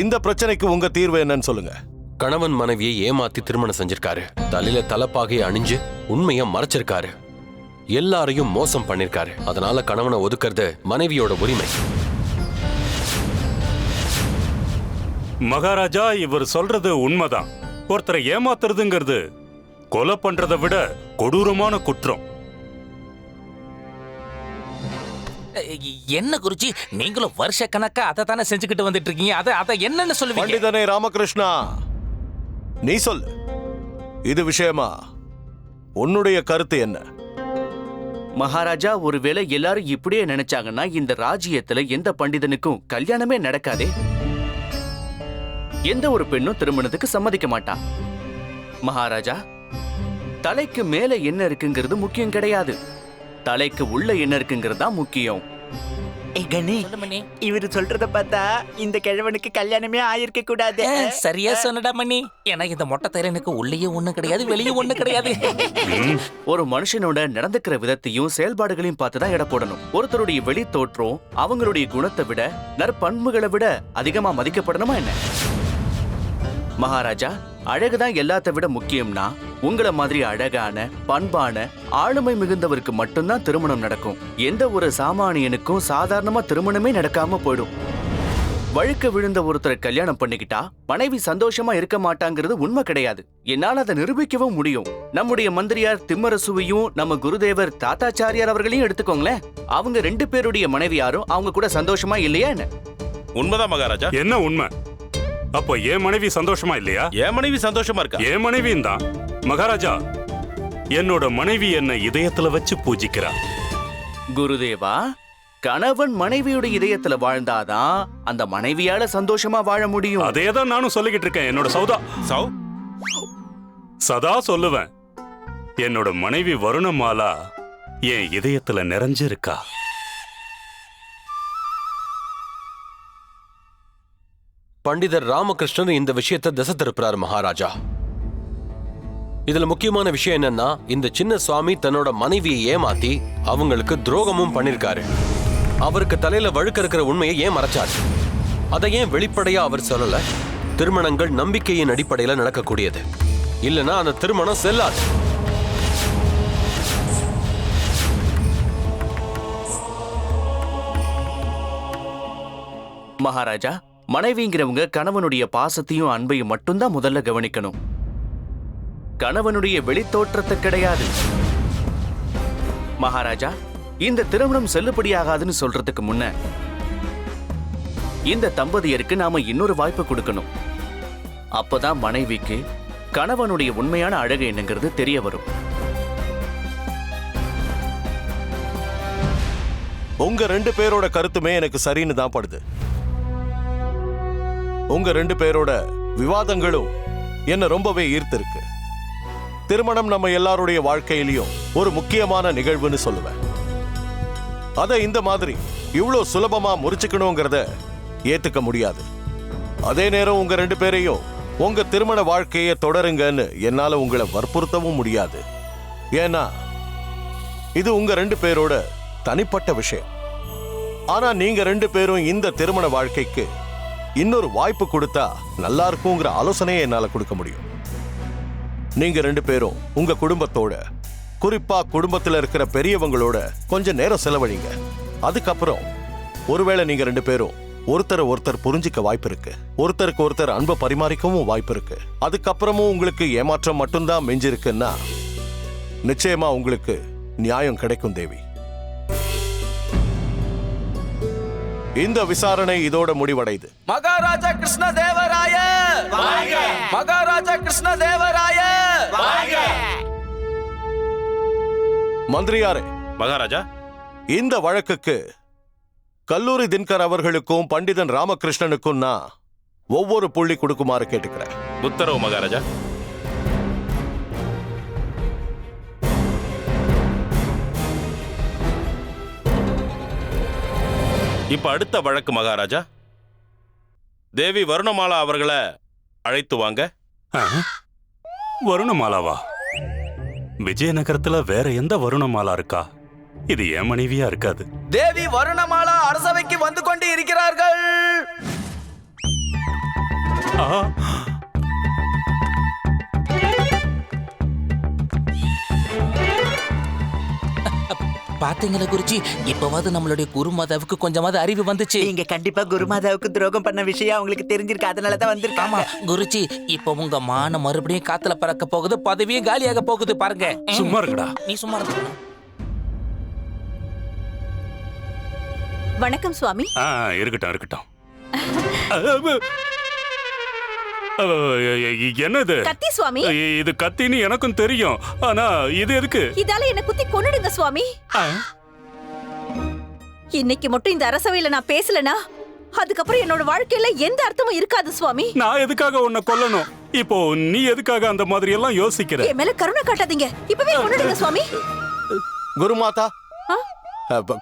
இந்த பிரச்சனைக்கு உங்க தீர்வு என்னன்னு சொல்லுங்க.
கணவன் மனைவியை ஏமாத்தி திருமணம் செஞ்சிருக்காரு. தலையில தலப்பாகையை அணிஞ்சு உண்மையை மறைச்சிருக்காரு. எல்லாரையும் மோசம் பண்ணிருக்காரு. அதனால கணவனை ஒதுக்கிறது மனைவியோட உரிமை.
மகாராஜா, இவர் சொல்றது உண்மைதான். ஒருத்தரை ஏமாத்துறதுங்கிறது கொலை பண்றதை விட கொடூரமான குற்றம்.
என்ன குருஜி, நீங்களும் வருஷ கணக்கா அதை தானே செஞ்சுக்கிட்டு வந்துட்டு இருக்கீங்க. அதை என்னன்னு சொல்லுவீங்க?
பண்டிதனே ராமகிருஷ்ணா, நீ சொல்லு, இது விஷயமா உன்னுடைய கருத்து என்ன?
மகாராஜா, ஒருவேளை எல்லாரும் இப்படியே நினைச்சாங்கன்னா இந்த ராஜ்யத்துல எந்த பண்டிதனுக்கும் கல்யாணமே நடக்காதே. எந்த ஒரு பெண்ணும் திருமணத்துக்கு சம்மதிக்க மாட்டா. மகாராஜா, தலைக்கு மேல என்ன இருக்குங்கிறது முக்கியம் கிடையாது, தலைக்கு உள்ள என்ன இருக்குங்கிறது தான் முக்கியம்.
இவரு சொல்றத பார்த்தா இந்த கிழவனுக்கு கல்யாணமே ஆயிருக்க கூடாது.
சரியா சொன்னடா மணி. ஏன்னா இந்த மொட்டை தைரனுக்கு உள்ளேயே ஒண்ணு கிடையாது, வெளியே ஒண்ணு கிடையாது.
ஒரு மனுஷனோட நடந்துக்கிற விதத்தையும் செயல்பாடுகளையும் பார்த்துதான் எடை போடணும். ஒருத்தருடைய வெளி தோற்றம் அவங்களுடைய குணத்தை விட நற்பண்புகளை விட அதிகமா மதிக்கப்படணுமா என்ன? மகாராஜா, அழகுதான் எல்லாத்த விட முக்கியம்னா உங்களை மாதிரி அழகான பண்பான ஆளுமை மிகுந்தவருக்கு மட்டும்தான் திருமணம் நடக்கும். எந்த ஒரு சாமானியனுக்கும் சாதாரணமா திருமணமே நடக்காம போயிடும். வழுக்க விழுந்த ஒருத்தரை கல்யாணம் பண்ணிக்கிட்டா மனைவி சந்தோஷமா இருக்க மாட்டாங்கிறது உண்மை கிடையாது. என்னால் அதை நிரூபிக்கவும் முடியும். நம்முடைய மந்திரியார் திம்மரசுவையும் நம்ம குருதேவர் தாத்தாச்சாரியார் அவர்களையும் எடுத்துக்கோங்களேன். அவங்க 2 பேருடைய மனைவியாரும் அவங்க கூட சந்தோஷமா இல்லையா என்ன?
உண்மைதான் மகாராஜா.
என்ன உண்மை? அப்போ என் மனைவி சந்தோஷமா இல்லையா?
என் மனைவி சந்தோஷமா இருக்கா?
என் மனைவியும் தான் மகாராஜா. என்னோட மனைவி என்ன இதயத்துல வச்சு பூஜிக்கிறா.
குருதேவா, கணவன் மனைவியோட இதயத்துல வாழ்ந்தாதான் அந்த மனைவியால சந்தோஷமா வாழ முடியும்.
அதேதான் நானும் சொல்லிக்கிட்டு இருக்கேன். என்னோட சதா சொல்லுவேன், என்னோட மனைவி வருணமாலா என் இதயத்துல நிறைஞ்சிருக்கா.
பண்டிதர் ராமகிருஷ்ணன் இந்த விஷயத்தை திசை திருப்புறார் மகாராஜா. இதுல முக்கியமான விஷயம் என்னன்னா, இந்த சின்ன சுவாமி தன்னோட மனைவியை ஏமாத்தி அவங்களுக்கு துரோகமும் பண்ணிருக்காரு. அவருக்கு தலையில வழுக்க இருக்கிற உண்மையை ஏன் மறைச்சாரு? அதை ஏன் வெளிப்படையா அவர் சொல்லல? திருமணங்கள் நம்பிக்கையின் அடிப்படையில நடக்கக்கூடியது, இல்லைன்னா அந்த திருமணம் செல்லாது.
மகாராஜா, மனைவிங்கிறவங்க கணவனுடைய பாசத்தையும் அன்பையும் மட்டும்தான் முதல்ல கவனிக்கணும். கணவனுடைய வெளித்தோற்றத்தை கிடையாது. மகாராஜா, இந்த திருமணம் செல்லுபடியாகாதுன்னு சொல்றதுக்கு முன்ன இந்த தம்பதியருக்கு நாம இன்னொரு வாய்ப்பு கொடுக்கணும். அப்பதான் மனைவிக்கு கணவனுடைய உண்மையான அழகு என்னங்கிறது தெரிய வரும்.
உங்க 2 பேரோட கருத்துமே எனக்கு சரின்னு தான் படுது. உங்க 2 பேரோட விவாதங்களும் என்ன ரொம்பவே ஈர்த்திருக்கு. திருமணம் நம்ம எல்லாருடைய வாழ்க்கையிலையும் ஒரு முக்கியமான நிகழ்வுன்னு சொல்லுவேன். அதை இந்த மாதிரி இவ்வளோ சுலபமா முறிச்சுக்கணுங்கிறத ஏத்துக்க முடியாது. அதே நேரம் உங்க 2 பேரையும் உங்க திருமண வாழ்க்கையை தொடருங்கன்னு என்னால உங்களை வற்புறுத்தவும் முடியாது. ஏன்னா இது உங்க 2 பேரோட தனிப்பட்ட விஷயம். ஆனா நீங்க 2 பேரும் இந்த திருமண வாழ்க்கைக்கு இன்னொரு வாய்ப்பு கொடுத்தா நல்லா இருக்குங்கிற ஆலோசனையை என்னால கொடுக்க முடியும். நீங்க 2 பேரும் உங்க குடும்பத்தோட, குறிப்பா குடும்பத்துல இருக்கிற பெரியவங்களோட கொஞ்சம் நேரம் செலவழிங்க. அதுக்கப்புறம் ஒருவேளை நீங்க 2 பேரும் ஒருத்தர் புரிஞ்சிக்க வாய்ப்பு இருக்கு, ஒருத்தருக்கு ஒருத்தர் அன்பை பரிமாறிக்கவும் வாய்ப்பு இருக்கு. அதுக்கப்புறமும் உங்களுக்கு ஏமாற்றம் மட்டும்தான் மிஞ்சிருக்குன்னா நிச்சயமா உங்களுக்கு நியாயம் கிடைக்கும் தேவி. இந்த விசாரணை இதோட முடிவடைது.
மகாராஜா கிருஷ்ண தேவராய மகாராஜா கிருஷ்ண தேவராய
மந்திரியாரே.
மகாராஜா,
இந்த வழக்குக்கு கல்லூரி தினகர் அவர்களுக்கும் பண்டிதன் ராமகிருஷ்ணனுக்கும் நான் ஒவ்வொரு புள்ளி கொடுக்குமாறு கேட்டுக்கிறேன்.
உத்தரவு மகாராஜா. இப்ப அடுத்த வழக்கு மகாராஜா. தேவி வருணமாலா அவர்களை அழைத்து வாங்க.
வருணமாலாவா? விஜயநகரத்துல வேற எந்த வருணமாலா இருக்கா? இது என் மனைவியா இருக்காது.
தேவி வருணமாலா அரசவைக்கு வந்து கொண்டு இருக்கிறார்கள்.
பாத்தீங்களா குருஜி, இப்பவாவது நம்மளுடைய குருமாதாவுக்கு கொஞ்சமாவது அறிவு வந்துச்சு.
நீங்க கண்டிப்பா குருமாதாவுக்கு துரோகம் பண்ண விஷயம் அவங்களுக்கு தெரிஞ்சிருக்கு, அதனாலதான் வந்திருக்காங்க.
ஆமா குருஜி, இப்ப உங்க மான மறுபடியும் காத்துல பறக்க போகுது, பதவியும் காலியாக போகுது பாருங்க.
சும்மா இருக்குடா.
நீ சும்மா இருக்க.
வணக்கம் சுவாமி.
இருக்கட்டும் இருக்கட்டும். என்னது
கத்தி சுவாமி?
இது கத்தின்னு எனக்கும் தெரியும், ஆனா இது எதுக்கு?
இதால என்ன குத்தி கொன்னுடுங்க சுவாமி. இன்னைக்கு மட்டும் இந்த அரசவையில நான் பேசலனா அதுக்கப்புறம் என்னோட வாழ்க்கையில எந்த அர்த்தமும் இருக்காது சுவாமி.
நான் எதுக்காக உன்னை கொல்லணும்? இப்போ நீ எதுக்காக அந்த மாதிரி எல்லாம் யோசிக்கிற?
என் மேல கருணை காட்டாதீங்க, இப்பவே கொன்னுடுங்க சுவாமி.
குருமாதா,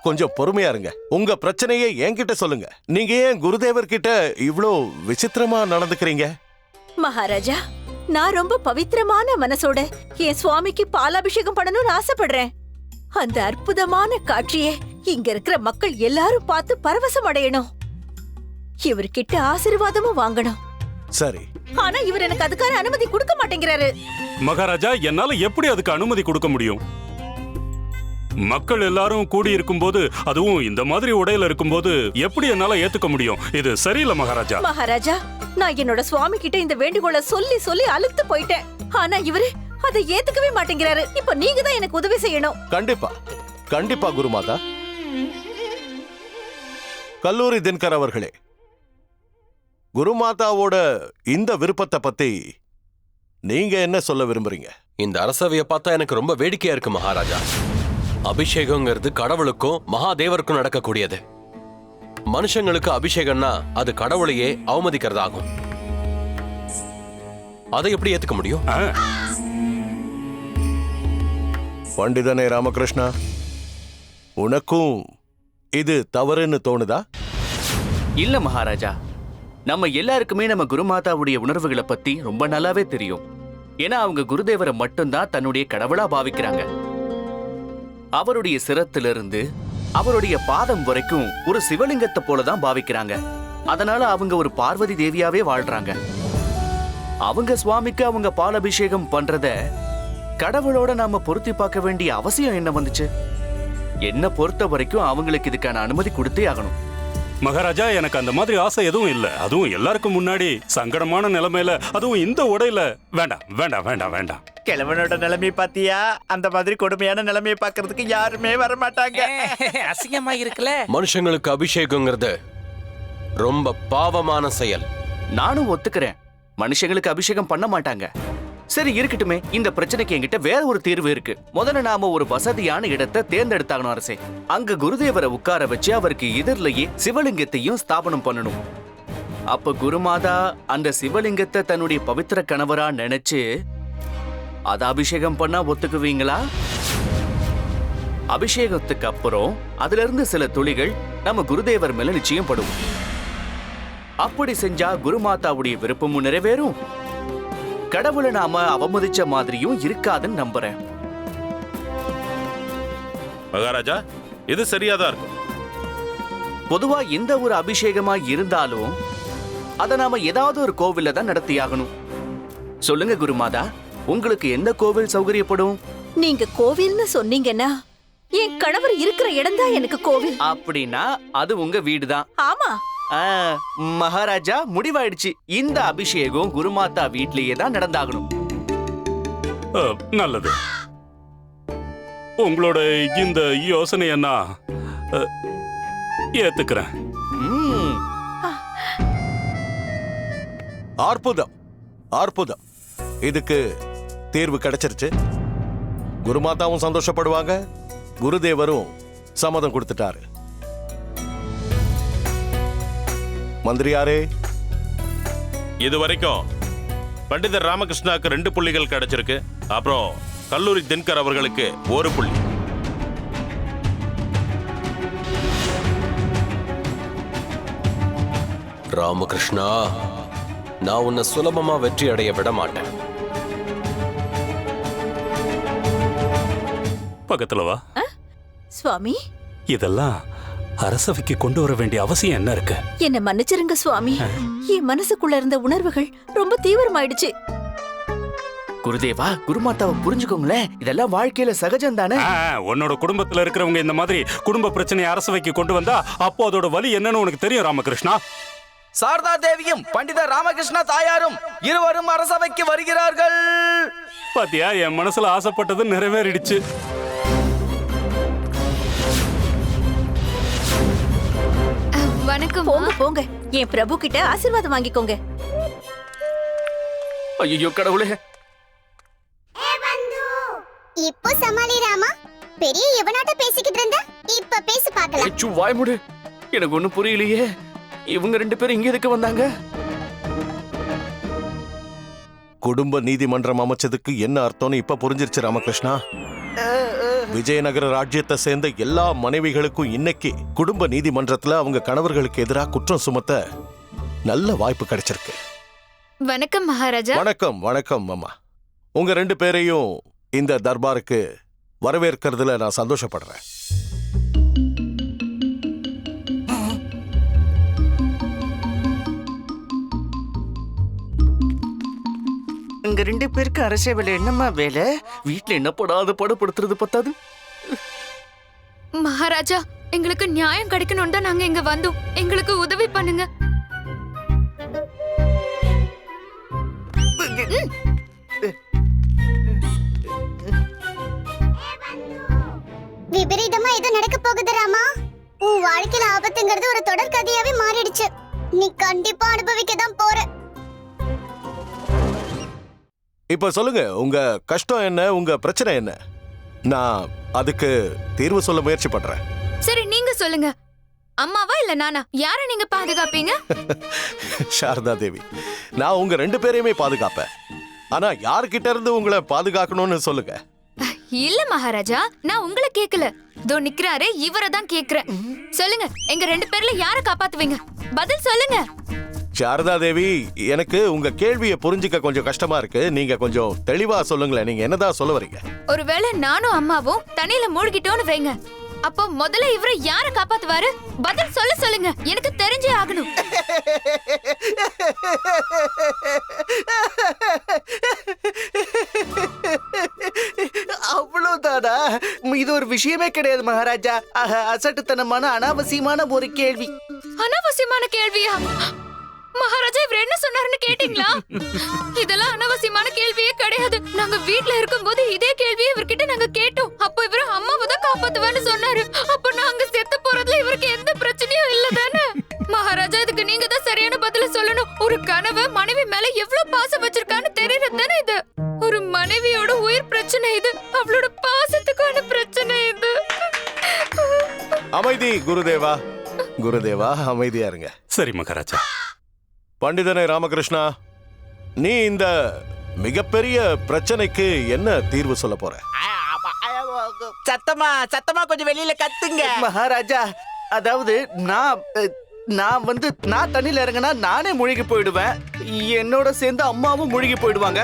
கொஞ்சம் பொறுமையா இருங்க. உங்க பிரச்சனையை என்கிட்ட சொல்லுங்க. நீங்க ஏன் குருதேவர் கிட்ட இவ்ளோ விசித்திரமா நடந்துக்கிறீங்க?
மகாராஜா, நான் ரொம்ப பவித்திரமான மனசோட என் சுவாமிக்கு பாலாபிஷேகம் பண்ணணும்னு ஆசைப்படுறேன். அந்த அற்புதமான காட்சியை இங்க இருக்கிற மக்கள் எல்லாரும் பார்த்து பரவசம் அடையணும். இவர்கிட்ட ஆசீர்வாதமும் வாங்கணும்.
சரி.
ஆனா இவர் எனக்கு அதுக்கான அனுமதி கொடுக்க மாட்டேங்கிறாரு.
மகாராஜா, என்னால எப்படி அதுக்கு அனுமதி கொடுக்க முடியும்? மக்கள் எல்லாரும் கூடி இருக்கும்போது, அதுவும் இந்த மாதிரி உடையில இருக்கும்போது எப்படி என்னால ஏத்துக்க முடியும்? இது சரியில்லை மகாராஜா.
மகாராஜா, நான் என்னோட சுவாமி கிட்ட இந்த வேண்டுகோளை சொல்லி சொல்லி அலுத்து போயிட்டேன். ஆனா இவரு அதை ஏத்துக்கவே மாட்டேங்கிறாரு. இப்ப நீங்க தான் எனக்கு உதவி செய்யணும்.
கண்டிப்பா கண்டிப்பா குருமாதா. கல்லூரி தினகர் அவர்களே, குருமாதாவோட இந்த விருப்பத்தை பத்தி நீங்க என்ன சொல்ல விரும்புறீங்க?
இந்த அரசவையை பார்த்தா எனக்கு ரொம்ப வேடிக்கையா இருக்கு மகாராஜா. அபிஷேகங்கிறது கடவுளுக்கும் மகாதேவருக்கும் நடக்கக்கூடியது. மனுஷங்களுக்கு அபிஷேகம்னா அது கடவுளையே அவமதிக்கிறதாகும். அதை எப்படி ஏத்துக்க முடியும்?
பண்டிதனே ராமகிருஷ்ணா, உனக்கும் இது தவறுன்னு தோணுதா?
இல்ல மகாராஜா, நம்ம எல்லாருக்குமே நம்ம குருமாதாவுடைய உணர்வுகளை பத்தி ரொம்ப நல்லாவே தெரியும். ஏன்னா அவங்க குருதேவரை மட்டும்தான் தன்னுடைய கடவுளா பாவிக்கிறாங்க. அவருடைய சிரத்திலிருந்து அவருடைய பாதம் வரைக்கும் ஒரு சிவலிங்கத்தை போலதான் பாவிக்கிறாங்க. அதனால அவங்க ஒரு பார்வதி தேவியாவே வாழ்றாங்க. அவங்க சுவாமிக்கு அவங்க பாலாபிஷேகம் பண்றத கடவுளோட நாம பொருத்தி பார்க்க வேண்டிய அவசியம் என்ன வந்துச்சு? என்ன பொறுத்த வரைக்கும் அவங்களுக்கு இதுக்கான அனுமதி கொடுத்தே ஆகணும்.
மகாராஜா, எனக்கு அந்த மாதிரி ஆசை எதுவும் இல்ல. அதுவும் எல்லாருக்கும் முன்னாடி சங்கடமான நிலைமையில, அதுவும் இந்த உடையில. வேண்டாம் வேண்டாம் வேண்டாம் வேண்டாம்.
கிழவனோட நிலைமை பாத்தியா? அந்த மாதிரி கொடுமையான நிலைமையை பாக்குறதுக்கு யாருமே வர மாட்டாங்க.
அசிங்கமா இருக்குல்ல.
மனுஷங்களுக்கு அபிஷேகங்கிறது ரொம்ப பாவமான செயல்.
நானும் ஒத்துக்கிறேன், மனுஷங்களுக்கு அபிஷேகம் பண்ண மாட்டாங்க. சரி இருக்கட்டுமே, இந்த பிரச்சனைக்கு என்கிட்ட வேற ஒரு தீர்வு இருக்கு. முதல்ல நாம ஒரு வசதியான இடத்தை தேர்ந்தெடுத்தாகணும் அரசே. அங்க குருதேவரை உட்கார வச்சு அவருக்கு எதிரிலேயே சிவலிங்கத்தையும் ஸ்தாபனம் பண்ணணும். அப்ப குருமாதா அந்த சிவலிங்கத்தை தன்னுடைய பவித்திர கணவரா நினைச்சு அத அபிஷேகம் பண்ணா ஒத்துக்குவீங்களா? அபிஷேகத்துக்கு அப்புறம் அதுல இருந்து சில துளிகள் நம்ம குருதேவர் மேல நிச்சயம் படும். அப்படி செஞ்சா குருமாதாவுடைய விருப்பமும் நிறைவேறும், கடவுளை நாம அவமதிச்ச மாதிரியும் இருக்காதுன்னு நம்புறேன்.
மகாராஜா, இது சரியாதான் இருக்கும்.
பொதுவா எந்த ஒரு அபிஷேகமா இருந்தாலும் அதை நாம ஏதாவது ஒரு கோவில்ல தான் நடத்தியாகணும். சொல்லுங்க குருமாதா, உங்களுக்கு எந்த கோவில் சௌகரியப்படும்?
நீங்க கோவில்னு சொன்னீங்கன்னா என் கணவர் இருக்கிற இடம் தான் எனக்கு கோவில்.
அப்படின்னா அது உங்க வீடுதான்.
ஆமா.
மகாராஜா, முடிவாயிடுச்சு. இந்த அபிஷேகம் குருமாதா வீட்லயே தான் நடந்தாகணும்.
நல்லது. உங்களோட இந்த யோசனையை நான் ஏத்துக்கிறேன்.
அற்புதம் அற்புதம். இதுக்கு தீர்வு கிடைச்சிருச்சு. குருமாதாவும் சந்தோஷப்படுவாங்க, குருதேவரும் சம்மதம் கொடுத்துட்டாரு. மந்திரியாரே,
இதுவரைக்கும் பண்டிதர் ராமகிருஷ்ணாவுக்கு 2 புள்ளிகள் கிடைச்சிருக்கு. அப்புறம் கல்லூரி தினகர் அவர்களுக்கு 1 புள்ளி.
ராமகிருஷ்ணா, நான் உன்னை சுலபமா வெற்றி அடைய விட மாட்டேன்.
பக்கத்துல வா.
சுவாமி,
இதெல்லாம் அரசவைக்கு கொண்டு வர வேண்டிய அவசியம் என்ன இருக்கு?
என்ன மன்னிச்சிருங்க சுவாமி. என் மனசுக்குள்ள இருந்த உணர்வுகள் ரொம்ப தீவிரமாயிடுச்சு.
குருதேவா, குருமாதாவை புரிஞ்சுக்கோங்களேன். இதெல்லாம் வாழ்க்கையில சகஜம் தானே.
உன்னோட குடும்பத்துல இருக்கிறவங்க இந்த மாதிரி குடும்ப பிரச்சனையை அரசவைக்கு கொண்டு வந்தா அப்போ அதோட வலி என்னன்னு உனக்கு தெரியும் ராமகிருஷ்ணா.
சாரதா தேவியும் பண்டிதர் ராமகிருஷ்ணா தாயாரும் இருவரும் அரசவைக்கு வருகிறார்கள்.
பாத்தியா, என் மனசுல ஆசைப்பட்டது நிறைவேறிடுச்சு.
வணக்கம்.
போங்க போங்க, என் பிரபு கிட்ட ஆசீர்வாதம் வாங்கிக்கோங்க.
ஐயோ கடவுளே.
இப்போ சமாளி ராமா. பெரிய எவனாட்ட பேசிக்கிட்டு இருந்த, இப்ப பேசி பார்க்கலாம்.
அச்சோ, வாய் மூடு. எனக்கு ஒண்ணும் புரியலையே. இவங்க ரெண்டு பேரும் இங்க எதுக்கு வந்தாங்க?
குடும்ப நீதிமன்றம் அமைச்சதுக்கு என்ன அர்த்தம்னு இப்ப புரிஞ்சிருச்சு ராமகிருஷ்ணா. விஜயநகர ராஜ்யத்தை சேர்ந்த எல்லா மனைவிகளுக்கும் இன்னைக்கு குடும்ப நீதிமன்றத்துல அவங்க கணவர்களுக்கு எதிராக குற்றம் சுமத்த நல்ல வாய்ப்பு கிடைச்சிருக்கு.
வணக்கம் மகாராஜா.
வணக்கம் வணக்கம் அம்மா. உங்க ரெண்டு பேரையும் இந்த தர்பாருக்கு வரவேற்கிறதுல நான் சந்தோஷப்படுறேன்.
இங்க ரெண்டு பேருக்கு அரசே வேலை என்னம்மா வேலை? வீட்டுல என்ன படாது படுத்துறது பத்தாது.
மகாராஜா, எங்களுக்கு நியாயம் கிடைக்கணும் தான் நாங்க இங்க வந்தோம். எங்களுக்கு உதவி பண்ணுங்க.
விபரீதமா ஏதோ நடக்க போகுது ராமா. உன் வாழ்க்கையில ஆபத்துங்கிறது ஒரு தொடர் கதையாவே மாறிடுச்சு. நீ கண்டிப்பா அனுபவிக்க தான் போற.
இப்ப சொல்லுங்க, உங்க கஷ்டம் என்ன, உங்க பிரச்சனை என்ன? நான் அதுக்கு தீர்வு சொல்ல முயற்சி பண்றேன்.
சரி, நீங்க சொல்லுங்க. அம்மாவா இல்ல நானா? யார நீங்க பாதுகாப்பீங்க?
சாரதா தேவி, நான் உங்க ரெண்டு பேரையுமே பாதுகாப்பேன். ஆனா யார்கிட்ட இருந்து உங்களை பாதுகாக்கணும்னு சொல்லுங்க.
இல்ல மகாராஜா, நான் உங்களை கேக்கல. தோ நிக்கிறாரே, இவரை தான் கேக்குறேன். சொல்லுங்க, எங்க ரெண்டு பேர்ல யார காப்பாத்துவீங்க? பதில் சொல்லுங்க.
சாரதா தேவி, எனக்கு உங்க கேள்வியை புரிஞ்சுக்க கொஞ்சம் கஷ்டமா இருக்கு. நீங்க கொஞ்சம் தெளிவா சொல்லுங்களேன். நீங்க என்னதான் சொல்ல வரீங்க?
ஒருவேளை நானும் அம்மாவும் தண்ணியில மூழ்கிட்டோன்னு வைங்க, அப்போ முதல்ல இவரை யார காப்பாத்துவாரு? பதில் சொல்லுங்க, எனக்கு தெரிஞ்சே ஆகணும்.
அவ்வளவுதானா? இது ஒரு விஷயமே கிடையாது மகாராஜா. அசட்டுத்தனமான அனாவசியமான ஒரு கேள்வி.
அனாவசியமான கேள்வியா? மகாராஜா, இவர் என்ன சொன்னாருன்னு கேட்டீங்களா? இதெல்லாம் அனாவசியமான கேள்வியே கிடையாது. நாங்க வீட்ல இருக்கும்போது இதே கேள்வியை இவர்கிட்ட நாங்க கேட்டோம். அப்போ இவரு அம்மாவை தான் காப்பாத்துவேன்னு சொன்னாரு. அப்போ நாங்க செத்து போறதுல இவருக்கு எந்த பிரச்சனையும் இல்ல தானே? மகாராஜா, இதுக்கு நீங்க தான் சரியான பதில சொல்லணும். ஒரு கனவு மனைவி மேல எவ்வளவு பாசம் வச்சிருக்கான்னு தெரியறது தானே இது. ஒரு மனைவியோட உயிர் பிரச்சனை இது. அவளோட பாசத்துக்கான பிரச்சனை இது.
அமைதி குருதேவா. குருதேவா, அமைதியா இருங்க.
சரி மகாராஜா.
பண்டிதனே ராமகிருஷ்ணா, நீ இந்த மிகப்பெரிய பிரச்சனைக்கு என்ன தீர்வு சொல்ல போற?
சத்தமா கொஞ்சம் வெளியில கத்துங்க.
மகாராஜா, அதாவது நான் தண்ணியில இறங்கினா நானே முழுகி போயிடுவேன். என்னோட சேர்ந்து அம்மாவும் முழுகி போயிடுவாங்க.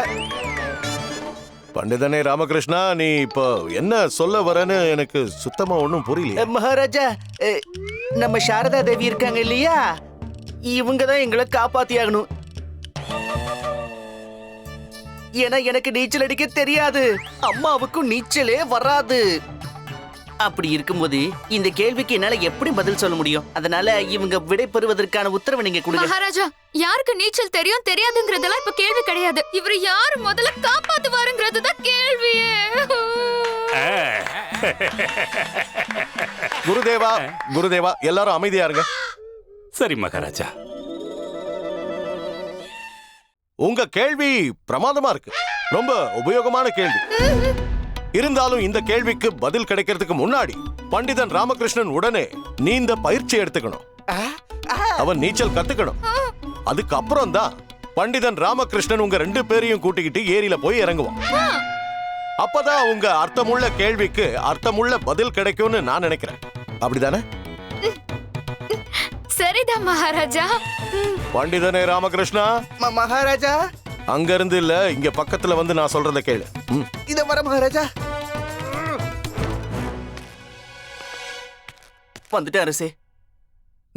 பண்டிதனே ராமகிருஷ்ணா, நீ இப்போ என்ன சொல்ல வரன்னு எனக்கு சுத்தமா ஒன்றும் புரியல.
மகாராஜா, நம்ம சாரதா தேவி இருக்காங்க இல்லையா, இவங்க தான் எங்களை காப்பாத்தி ஆகணும். ஏன்னா எனக்கு நீச்சல் அடிக்க தெரியாது, அம்மாவுக்கும் நீச்சலே வராது. அப்படி இருக்கும்போது இந்த கேள்விக்கு என்னால எப்படி பதில் சொல்ல முடியும்? அதனால இவங்க விடை பெறுவதற்கான உத்தரவை நீங்க கொடுங்க.
மகாராஜா, யாருக்கு நீச்சல் தெரியும் தெரியாதுங்கிறதெல்லாம் இப்ப கேள்வி கிடையாது. இவரை யாரு முதல்ல காப்பாத்துவாருங்கிறது தான் கேள்வியே.
குருதேவா, குருதேவா, எல்லாரும் அமைதியா இருங்க.
சரி மகாராஜா.
உங்க கேள்வி பிரமாதமா இருக்கு. ரொம்ப உபயோகமான கேள்வி. இருந்தாலும் இந்த கேள்விக்கு பதில் கிடைக்கிறதுக்கு முன்னாடி பண்டிதன் ராமகிருஷ்ணன் உடனே நீந்த பயிற்சி எடுத்துக்கணும். அவன் நீச்சல் கத்துக்கணும். அதுக்கப்புறம் தான் பண்டிதன் ராமகிருஷ்ணன் உங்க ரெண்டு பேரையும் கூட்டிக்கிட்டு ஏரியில போய் இறங்குவான். அப்பதான் உங்க அர்த்தமுள்ள கேள்விக்கு அர்த்தமுள்ள பதில் கிடைக்கும்னு நான் நினைக்கிறேன். அப்படிதானே?
சரிதான் மகாராஜா.
பண்டிதனே ராமகிருஷ்ணா.
மகாராஜா.
அங்க இருந்து இல்ல, இங்க பக்கத்துல வந்து நான் சொல்றத கேளு.
இத வர மகாராஜா. வந்துட்டேன் அரசே.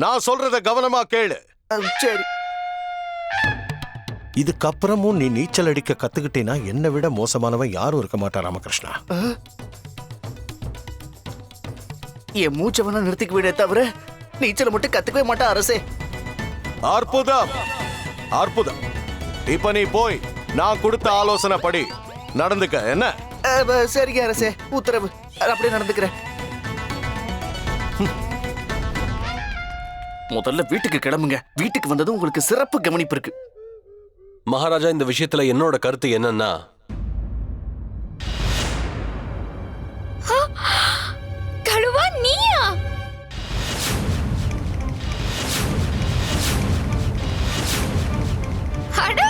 நான் சொல்றத கவனமா கேளு.
சரி.
இதுக்கப்புறமும் நீ நீச்சல் அடிக்க கத்துக்கிட்டேனா என்னை விட மோசமானவன் யாரும் இருக்க மாட்டா ராமகிருஷ்ணா.
என் மூச்சை வேணா நிறுத்திக்க விட தவிர நீச்சல் மட்டும் கத்துக்கவே மாட்டா அரசே.
அற்புதம் அற்புதம். இப்ப நீ போய் நான் கொடுத்த ஆலோசனை படி நடந்துக்க. என்ன?
சரிங்க அரசே, உத்தரவு. அப்படியே நடந்துக்கிறேன். முதல்ல வீட்டுக்கு கிளம்புங்க. வீட்டுக்கு வந்ததும் உங்களுக்கு சிறப்பு கவனிப்பு இருக்கு.
மகாராஜா, இந்த விஷயத்துல என்னோட கருத்து என்னன்னா,
கழுவா நீயா? அட,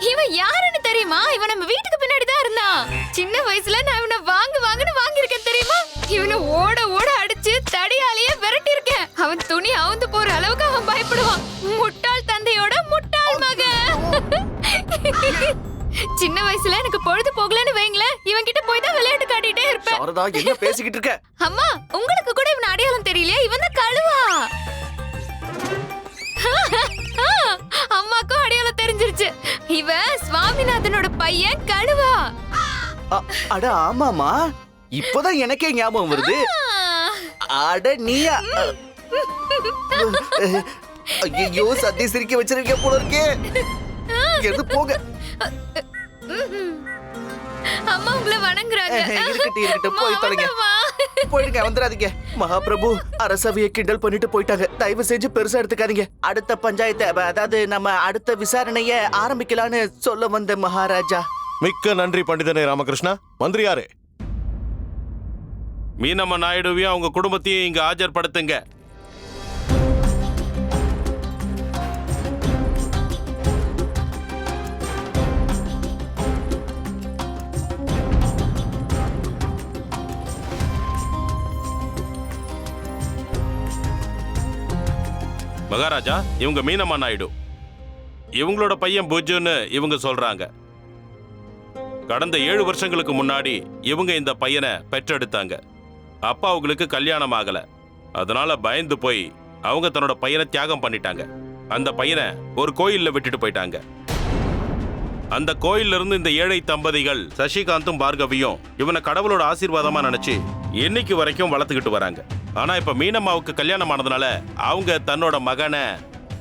இவன் யாருன்னு தெரியுமா? இவன் நம்ம வீட்டுக்கு பின்னாடி தான் இருந்தான். சின்ன வயசுல நான் இவனை வாங்குன்னு வாங்கியிருக்கேன் தெரியுமா? இவனை ஓட ஓட அடிச்சு தடியாலேயே விரட்டி இருக்கேன். அவன் துணி அவுந்து போற அளவுக்கு அவன் பயப்படுவான். முட்டாள் தந்தையோட முட்டாள் மகன். சின்ன வயசுல எனக்கு பொழுது போகலன்னு வைங்களேன், இவன் கிட்ட போய் தான் விளையாட்டு காட்டிட்டே இருப்பேன்.
சாரதா, என்ன பேசிக்கிட்டு இருக்க?
அம்மா, உங்களுக்கு கூட இவன் அடையாளம் தெரியலையா? இவன் தான் கழுவா. அம்மாக்கும் அடையாளம் தெரிஞ்சிருச்சு. இவன் சுவாமிநாதனோட பையன் கழுவா.
அட ஆமாமா, இப்பதான் எனக்கே ஞாபகம் வருது. அட நீயா? ஐயோ, சத்தி சிரிக்க வச்சிருக்க போல இருக்கே. எது போக.
அம்மா உங்களை வணங்குறாங்க.
இருக்கட்டும், போய் தொலைங்க. போயிடுங்க, வந்துடாதீங்க. மகாபிரபு அரசவையை கிண்டல் பண்ணிட்டு போயிட்டாங்க. தயவு செஞ்சு பெருசா எடுத்துக்காதீங்க. அடுத்த பஞ்சாயத்தை, அதாவது நம்ம அடுத்த விசாரணைய ஆரம்பிக்கலான்னு சொல்ல வந்த மகாராஜா.
மிக்க நன்றி பண்டிதனே ராமகிருஷ்ணா. மந்திரியாரே,
மீனம்ம நாயுடுவையும் அவங்க குடும்பத்தையும் இங்க ஆஜர்படுத்துங்க. மகாராஜா, இவங்க மீனம்மா நாயுடு. இவங்களோட பையன் புஜுன்னு இவங்க சொல்றாங்க. கடந்த 7 வருஷங்களுக்கு முன்னாடி இவங்க இந்த பையனை பெற்றெடுத்தாங்க. அப்பா அவங்களுக்கு கல்யாணம் ஆகல. அதனால பயந்து போய் அவங்க தன்னோட பையனை தியாகம் பண்ணிட்டாங்க. அந்த பையனை ஒரு கோயில்ல விட்டுட்டு போயிட்டாங்க. அந்த கோயில்ல இருந்து இந்த ஏழை தம்பதிகள் சசிகாந்தும் பார்கவியும் இவனை கடவுளோட ஆசீர்வாதமா நினைச்சு இன்னைக்கு வரைக்கும் வளர்த்துக்கிட்டு வராங்க. ஆனா இப்ப மீனம்மாவுக்கு கல்யாணம் ஆனதுனால அவங்க தன்னோட மகனை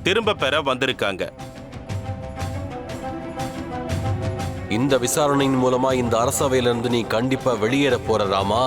திரும்ப பெற வந்திருக்காங்க.
இந்த விசாரணையின் மூலமா இந்த அரசவையிலிருந்து நீ கண்டிப்பா வெளியேற போற ராமா.